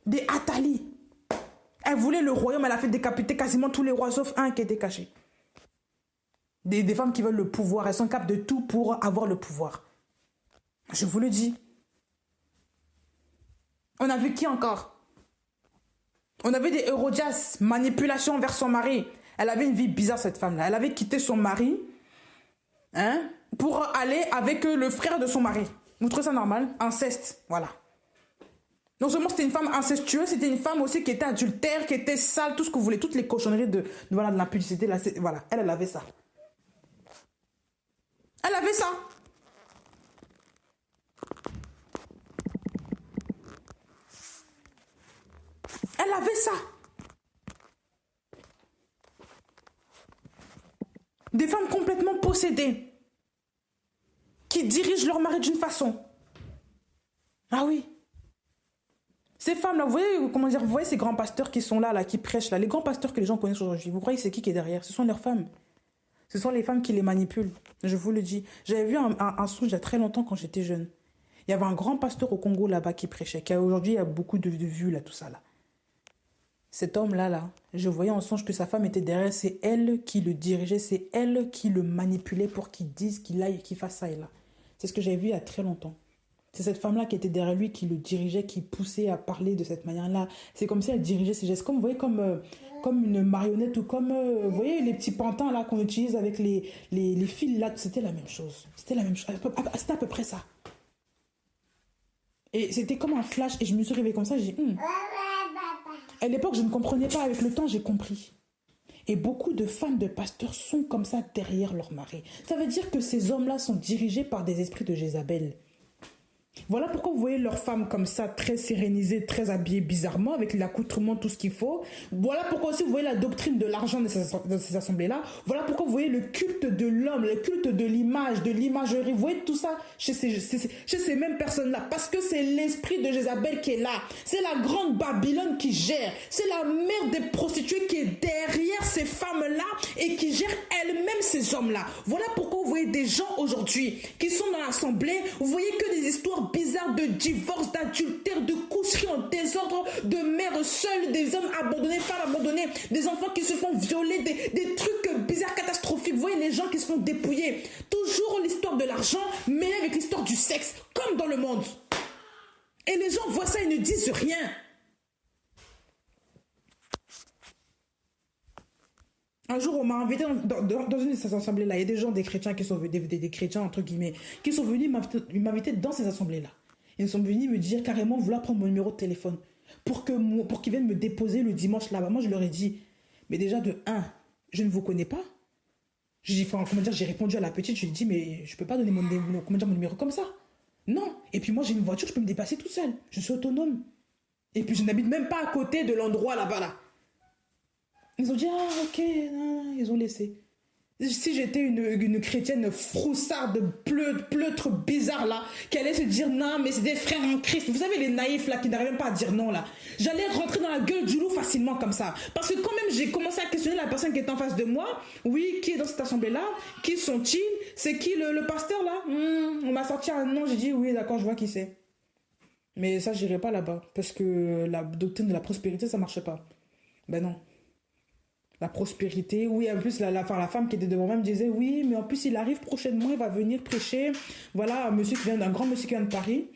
Des Athalie. Elle voulait le royaume, elle a fait décapiter quasiment tous les rois, sauf un qui était caché. Des femmes qui veulent le pouvoir, elles sont capables de tout pour avoir le pouvoir. Je vous le dis. On a vu qui encore? On a vu des Hérodias, manipulation envers son mari. Elle avait une vie bizarre, cette femme-là. Elle avait quitté son mari, pour aller avec le frère de son mari. Vous trouvez ça normal? Inceste, voilà. Non seulement c'était une femme incestueuse, c'était une femme aussi qui était adultère, qui était sale, tout ce que vous voulez, toutes les cochonneries voilà, de l'impudicité. Voilà, elle avait ça. Elle avait ça. Elle avait ça. Des femmes complètement possédées, qui dirigent leur mari d'une façon. Ah oui. Ces femmes-là, vous voyez, comment dire, vous voyez ces grands pasteurs qui sont là, qui prêchent là, les grands pasteurs que les gens connaissent aujourd'hui, vous croyez que c'est qui est derrière? Ce sont leurs femmes. Ce sont les femmes qui les manipulent, je vous le dis. J'avais vu un songe il y a très longtemps quand j'étais jeune. Il y avait un grand pasteur au Congo là-bas qui prêchait, qui aujourd'hui il y a beaucoup de vues là, tout ça là. Cet homme-là, je voyais en songe que sa femme était derrière, c'est elle qui le dirigeait, c'est elle qui le manipulait pour qu'il dise, qu'il aille, qu'il fasse ça et là. C'est ce que j'avais vu il y a très longtemps. C'est cette femme-là qui était derrière lui, qui le dirigeait, qui poussait à parler de cette manière-là. C'est comme si elle dirigeait ses gestes. Comme, vous voyez, comme une marionnette ou comme, vous voyez, les petits pantins là qu'on utilise avec les fils là. C'était la même chose. C'était la même chose. C'était à peu près ça. Et c'était comme un flash. Et je me suis réveillée comme ça. J'ai dit, À l'époque, je ne comprenais pas. Avec le temps, j'ai compris. Et beaucoup de femmes de pasteurs sont comme ça derrière leur mari. Ça veut dire que ces hommes-là sont dirigés par des esprits de Jézabel. Voilà pourquoi vous voyez leurs femmes comme ça, très sérénisées, très habillées bizarrement, avec l'accoutrement, tout ce qu'il faut. Voilà pourquoi aussi vous voyez la doctrine de l'argent de ces assemblées-là. Voilà pourquoi vous voyez le culte de l'homme, le culte de l'image, de l'imagerie. Vous voyez tout ça chez ces mêmes personnes-là. Parce que c'est l'esprit de Jézabel qui est là. C'est la grande Babylone qui gère. C'est la mère des prostituées qui est derrière ces femmes-là et qui gère elle-même ces hommes-là. Voilà pourquoi vous voyez des gens aujourd'hui qui sont dans l'assemblée. Vous voyez que des histoires bizarres de divorce, d'adultère, de coucherie en désordre, de mères seules, des hommes abandonnés, femmes abandonnées, des enfants qui se font violer, des trucs bizarres, catastrophiques. Vous voyez les gens qui se font dépouiller. Toujours l'histoire de l'argent mêlée avec l'histoire du sexe, comme dans le monde. Et les gens voient ça et ne disent rien. Un jour, on m'a invité dans une de ces assemblées-là. Il y a des gens, des chrétiens qui sont venus, des chrétiens, entre guillemets, qui sont venus m'inviter dans ces assemblées-là. Ils sont venus me dire carrément vouloir prendre mon numéro de téléphone pour qu'ils viennent me déposer le dimanche là-bas. Moi, je leur ai dit, mais déjà de 1, je ne vous connais pas. J'ai répondu à la petite, je lui ai dit, mais je ne peux pas donner mon numéro comme ça. Non. Et puis moi, j'ai une voiture, je peux me déplacer toute seule. Je suis autonome. Et puis je n'habite même pas à côté de l'endroit là-bas là. Ils ont dit, ah ok, non, ils ont laissé. Si j'étais une chrétienne froussarde, pleutre bizarre là, qui allait se dire, non, mais c'est des frères en Christ. Vous savez, les naïfs là, qui n'arrivent même pas à dire non là. J'allais rentrer dans la gueule du loup facilement comme ça. Parce que quand même, j'ai commencé à questionner la personne qui est en face de moi. Oui, qui est dans cette assemblée-là? Qui sont-ils? C'est qui le pasteur là? On m'a sorti un nom, j'ai dit, oui, d'accord, je vois qui c'est. Mais ça, j'irai pas là-bas. Parce que la doctrine de la prospérité, ça marchait pas. Ben non. La prospérité, oui, en plus, la femme qui était devant moi me disait, oui, mais en plus, il arrive prochainement, il va venir prêcher. Voilà, un grand monsieur qui vient de Paris,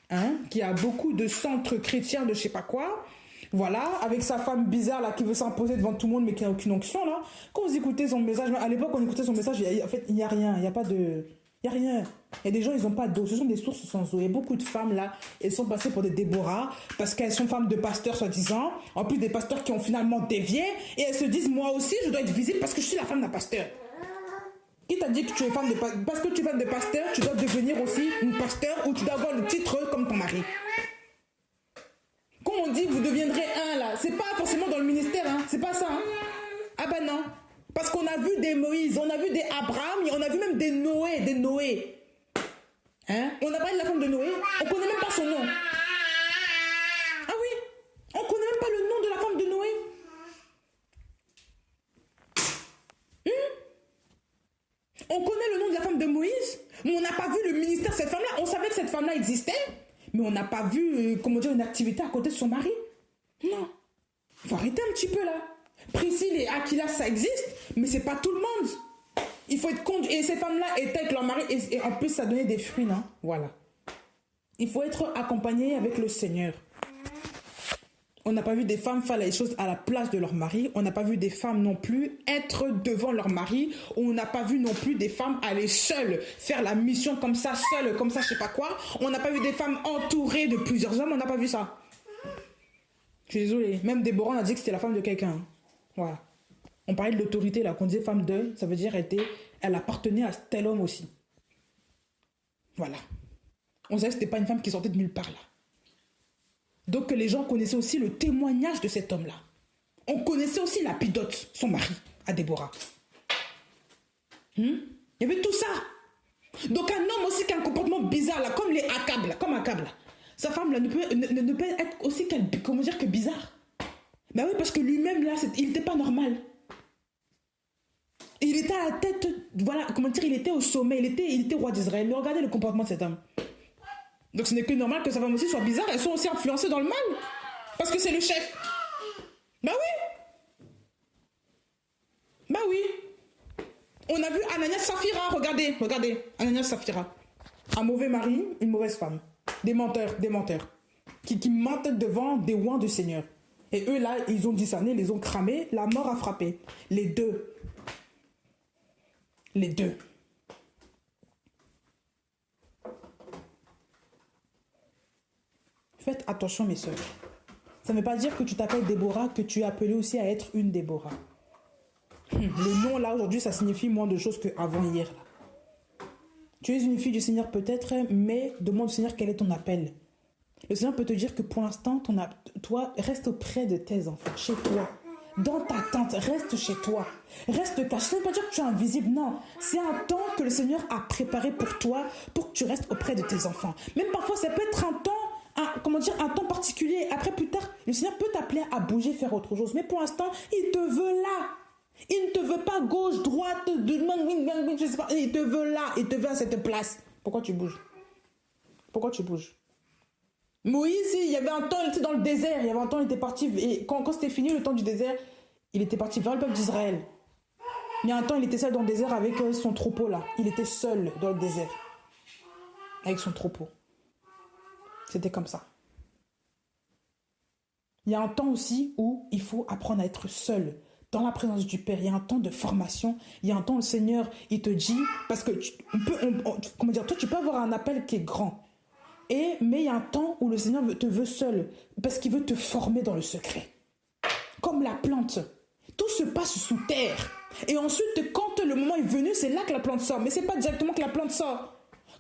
hein, qui a beaucoup de centres chrétiens de je sais pas quoi. Voilà, avec sa femme bizarre, là, qui veut s'imposer devant tout le monde, mais qui n'a aucune onction, là. Quand vous écoutez son message, à l'époque, on écoutait son message, en fait, il n'y a rien, il n'y a pas de... Il n'y a rien. Il y a des gens, ils n'ont pas d'eau. Ce sont des sources sans eau. Il y a beaucoup de femmes, là, elles sont passées pour des Déborah parce qu'elles sont femmes de pasteurs, soi-disant. En plus, des pasteurs qui ont finalement dévié. Et elles se disent, moi aussi, je dois être visible parce que je suis la femme d'un pasteur. Qui t'a dit que tu es femme de pasteur? Parce que tu es femme de pasteur, tu dois devenir aussi une pasteur ou tu dois avoir le titre comme ton mari. Quand on dit que vous deviendrez un, là, c'est pas forcément dans le ministère, hein. C'est pas ça, hein. Ah ben non. Parce qu'on a vu des Moïse, on a vu des Abraham, on a vu même des Noé. Hein? On a parlé de la femme de Noé, on connaît même pas son nom. Ah oui, on connaît même pas le nom de la femme de Noé. On connaît le nom de la femme de Moïse, mais on n'a pas vu le ministère de cette femme-là. On savait que cette femme-là existait, mais on n'a pas vu, une activité à côté de son mari. Non. Il faut arrêter un petit peu là. Priscille et Aquila, ça existe, mais c'est pas tout le monde. Il faut être conduit. Et ces femmes-là étaient avec leur mari, et en plus, ça donnait des fruits, non? Voilà. Il faut être accompagné avec le Seigneur. On n'a pas vu des femmes faire les choses à la place de leur mari. On n'a pas vu des femmes non plus être devant leur mari. On n'a pas vu non plus des femmes aller seules, faire la mission comme ça, je sais pas quoi. On n'a pas vu des femmes entourées de plusieurs hommes. On n'a pas vu ça. Je suis désolée. Même Déborah, on a dit que c'était la femme de quelqu'un. Hein. Voilà. On parlait de l'autorité, là. Qu'on disait femme de, ça veut dire elle appartenait à tel homme aussi. Voilà. On savait que c'était pas une femme qui sortait de nulle part, là. Donc les gens connaissaient aussi le témoignage de cet homme-là. On connaissait aussi Lapidote, son mari, à Déborah. Il y avait tout ça. Donc un homme aussi qui a un comportement bizarre, là, comme les Akab, là, comme Akab, là. Sa femme, là, ne peut être aussi que bizarre. Ben oui, parce que lui-même, là, il n'était pas normal. Il était à la tête, voilà, comment dire, il était au sommet, il était roi d'Israël. Mais regardez le comportement de cet homme. Donc ce n'est que normal que sa femme aussi soit bizarre. Elles sont aussi influencées dans le mal. Parce que c'est le chef. Bah oui. Bah oui. On a vu Ananias Saphira, regardez. Ananias Saphira. Un mauvais mari, une mauvaise femme. Des menteurs. Qui mentent devant des oins du Seigneur. Et eux là, ils ont discerné, ils les ont cramés, la mort a frappé. Les deux. Faites attention, mes soeurs. Ça ne veut pas dire que tu t'appelles Déborah, que tu es appelée aussi à être une Déborah. Le nom, là, aujourd'hui, ça signifie moins de choses qu'avant hier. Là. Tu es une fille du Seigneur peut-être, mais demande au Seigneur quel est ton appel. Le Seigneur peut te dire que pour l'instant, toi, reste auprès de tes enfants, chez toi. Dans ta tente, reste chez toi. Reste caché. Ça ne veut pas dire que tu es invisible, non. C'est un temps que le Seigneur a préparé pour toi, pour que tu restes auprès de tes enfants. Même parfois, ça peut être un temps, un temps particulier. Après, plus tard, le Seigneur peut t'appeler à bouger, faire autre chose. Mais pour l'instant, il te veut là. Il ne te veut pas gauche, droite, je sais pas. Il te veut là. Il te veut à cette place. Pourquoi tu bouges? Moïse, il y avait un temps, il était dans le désert. Il y avait un temps, il était parti. Et quand c'était fini, le temps du désert, il était parti vers le peuple d'Israël. Il y a un temps, il était seul dans le désert avec son troupeau là. Il était seul dans le désert. Avec son troupeau. C'était comme ça. Il y a un temps aussi où il faut apprendre à être seul. Dans la présence du Père, il y a un temps de formation. Il y a un temps où le Seigneur, il te dit... Parce que, toi, tu peux avoir un appel qui est grand. Mais il y a un temps où le Seigneur te veut seul. Parce qu'il veut te former dans le secret. Comme la plante. Tout se passe sous terre. Et ensuite, quand le moment est venu, c'est là que la plante sort. Mais ce n'est pas directement que la plante sort.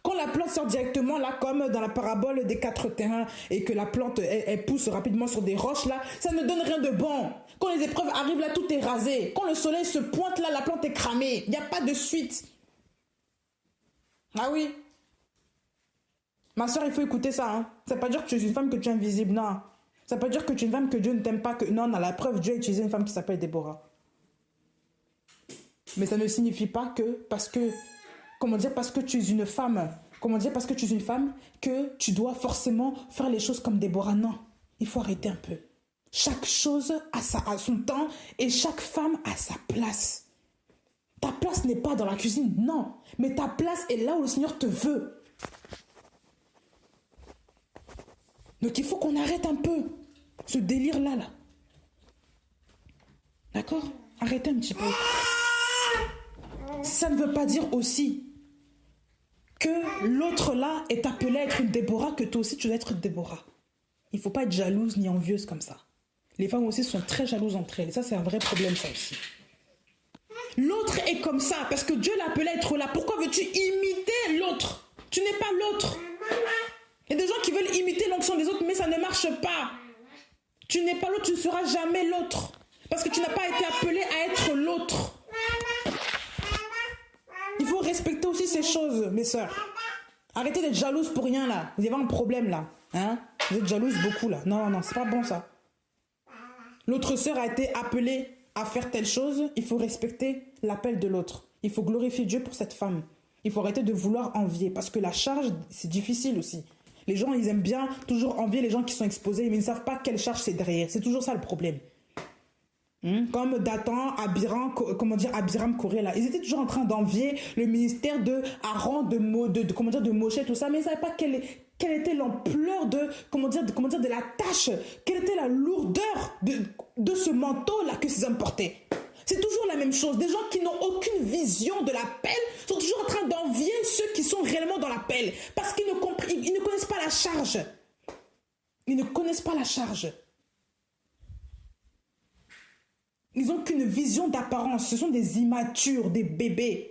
Quand la plante sort directement, là, comme dans la parabole des 4 terrains, et que la plante, elle pousse rapidement sur des roches, là, ça ne donne rien de bon. Quand les épreuves arrivent, là, tout est rasé. Quand le soleil se pointe, là, la plante est cramée. Il n'y a pas de suite. Ah oui. Ma soeur, il faut écouter ça. Hein. Ça ne veut pas dire que tu es une femme que tu es invisible, non. Ça ne veut pas dire que tu es une femme que Dieu ne t'aime pas. Non, dans la preuve, Dieu a utilisé une femme qui s'appelle Déborah. Mais ça ne signifie pas que, parce que tu es une femme, que tu dois forcément faire les choses comme Déborah. Non, il faut arrêter un peu. Chaque chose a son temps et chaque femme a sa place. Ta place n'est pas dans la cuisine, non. Mais ta place est là où le Seigneur te veut. Donc il faut qu'on arrête un peu ce délire-là. Là. D'accord? Arrêtez un petit peu. Ça ne veut pas dire aussi que l'autre là est appelé à être une Déborah, que toi aussi tu dois être une Déborah. Il ne faut pas être jalouse ni envieuse comme ça. Les femmes aussi sont très jalouses entre elles. Et ça, c'est un vrai problème, ça aussi. L'autre est comme ça, parce que Dieu l'a appelé à être là. Pourquoi veux-tu imiter l'autre? Tu n'es pas l'autre. Il y a des gens qui veulent imiter l'onction des autres, mais ça ne marche pas. Tu n'es pas l'autre, tu ne seras jamais l'autre. Parce que tu n'as pas été appelé à être l'autre. Il faut respecter aussi ces choses, mes sœurs. Arrêtez d'être jalouse pour rien, là. Vous avez un problème, là. Hein? Vous êtes jalouse beaucoup, là. Non, c'est pas bon, ça. L'autre sœur a été appelée à faire telle chose. Il faut respecter l'appel de l'autre. Il faut glorifier Dieu pour cette femme. Il faut arrêter de vouloir envier. Parce que la charge, c'est difficile aussi. Les gens, ils aiment bien toujours envier les gens qui sont exposés, mais ils ne savent pas quelle charge c'est derrière. C'est toujours ça le problème. Comme Dathan, Abiram, Corée, là. Ils étaient toujours en train d'envier le ministère de Aaron, de Moshe, tout ça, mais ils ne savaient pas quelle était l'ampleur de la tâche, quelle était la lourdeur de ce manteau-là que ces hommes portaient. C'est toujours la même chose. Des gens qui n'ont aucune vision de l'appel sont toujours en train d'envier ceux qui sont réellement dans l'appel. Parce qu'ils ne connaissent pas la charge. Ils ne connaissent pas la charge. Ils n'ont qu'une vision d'apparence. Ce sont des immatures, des bébés.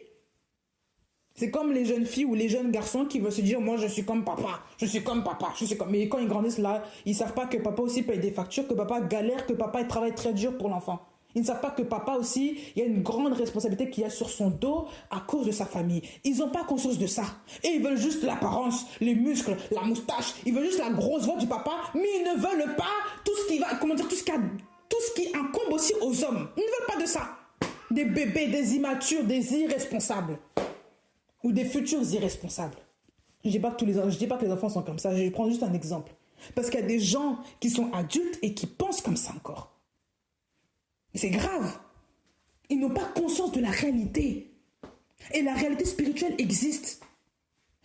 C'est comme les jeunes filles ou les jeunes garçons qui veulent se dire « Moi, je suis comme papa, je suis comme papa, je suis comme... » Mais quand ils grandissent là, ils ne savent pas que papa aussi paye des factures, que papa galère, que papa travaille très dur pour l'enfant. Ils ne savent pas que papa aussi, il y a une grande responsabilité qu'il y a sur son dos à cause de sa famille. Ils n'ont pas conscience de ça. Et ils veulent juste l'apparence, les muscles, la moustache. Ils veulent juste la grosse voix du papa, mais ils ne veulent pas tout ce qui va, comment dire, tout ce qui incombe aussi aux hommes. Ils ne veulent pas de ça. Des bébés, des immatures, des irresponsables. Ou des futurs irresponsables. Je ne dis pas que les enfants sont comme ça, je prends juste un exemple. Parce qu'il y a des gens qui sont adultes et qui pensent comme ça encore. C'est grave. Ils n'ont pas conscience de la réalité. Et la réalité spirituelle existe.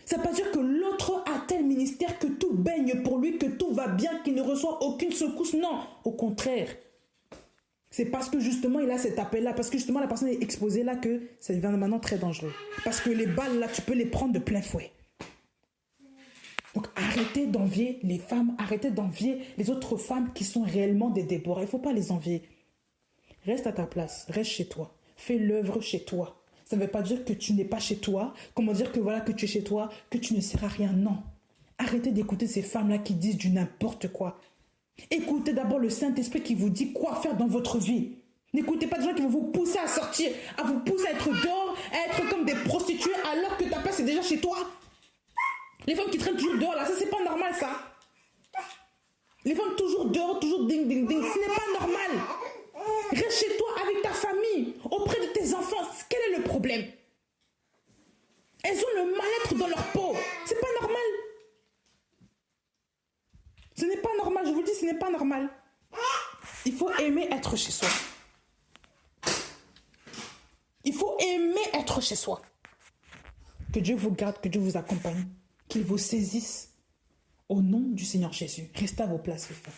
Ça ne veut pas dire que l'autre a tel ministère, que tout baigne pour lui, que tout va bien, qu'il ne reçoit aucune secousse. Non, au contraire. C'est parce que justement il a cet appel-là, parce que justement la personne est exposée là que ça devient maintenant très dangereux. Parce que les balles là, tu peux les prendre de plein fouet. Donc arrêtez d'envier les femmes, arrêtez d'envier les autres femmes qui sont réellement des Déborah. Il ne faut pas les envier. Reste à ta place, reste chez toi. Fais l'œuvre chez toi. Ça ne veut pas dire que tu n'es pas chez toi. Comment dire que voilà que tu es chez toi, que tu ne sers à rien. Non. Arrêtez d'écouter ces femmes-là qui disent du n'importe quoi. Écoutez d'abord le Saint-Esprit qui vous dit quoi faire dans votre vie. N'écoutez pas des gens qui vont vous pousser à sortir, à vous pousser à être dehors, à être comme des prostituées alors que ta place est déjà chez toi. Les femmes qui traînent toujours dehors là, ça c'est pas normal ça. Les femmes toujours dehors, toujours ding ding ding, ce n'est pas normal. Reste chez toi avec ta famille, auprès de tes enfants. Quel est le problème? Elles ont le mal-être dans leur peau. C'est pas normal. Ce n'est pas normal, je vous le dis, ce n'est pas normal. Il faut aimer être chez soi. Il faut aimer être chez soi. Que Dieu vous garde, que Dieu vous accompagne, qu'il vous saisisse. Au nom du Seigneur Jésus, restez à vos places, les frères.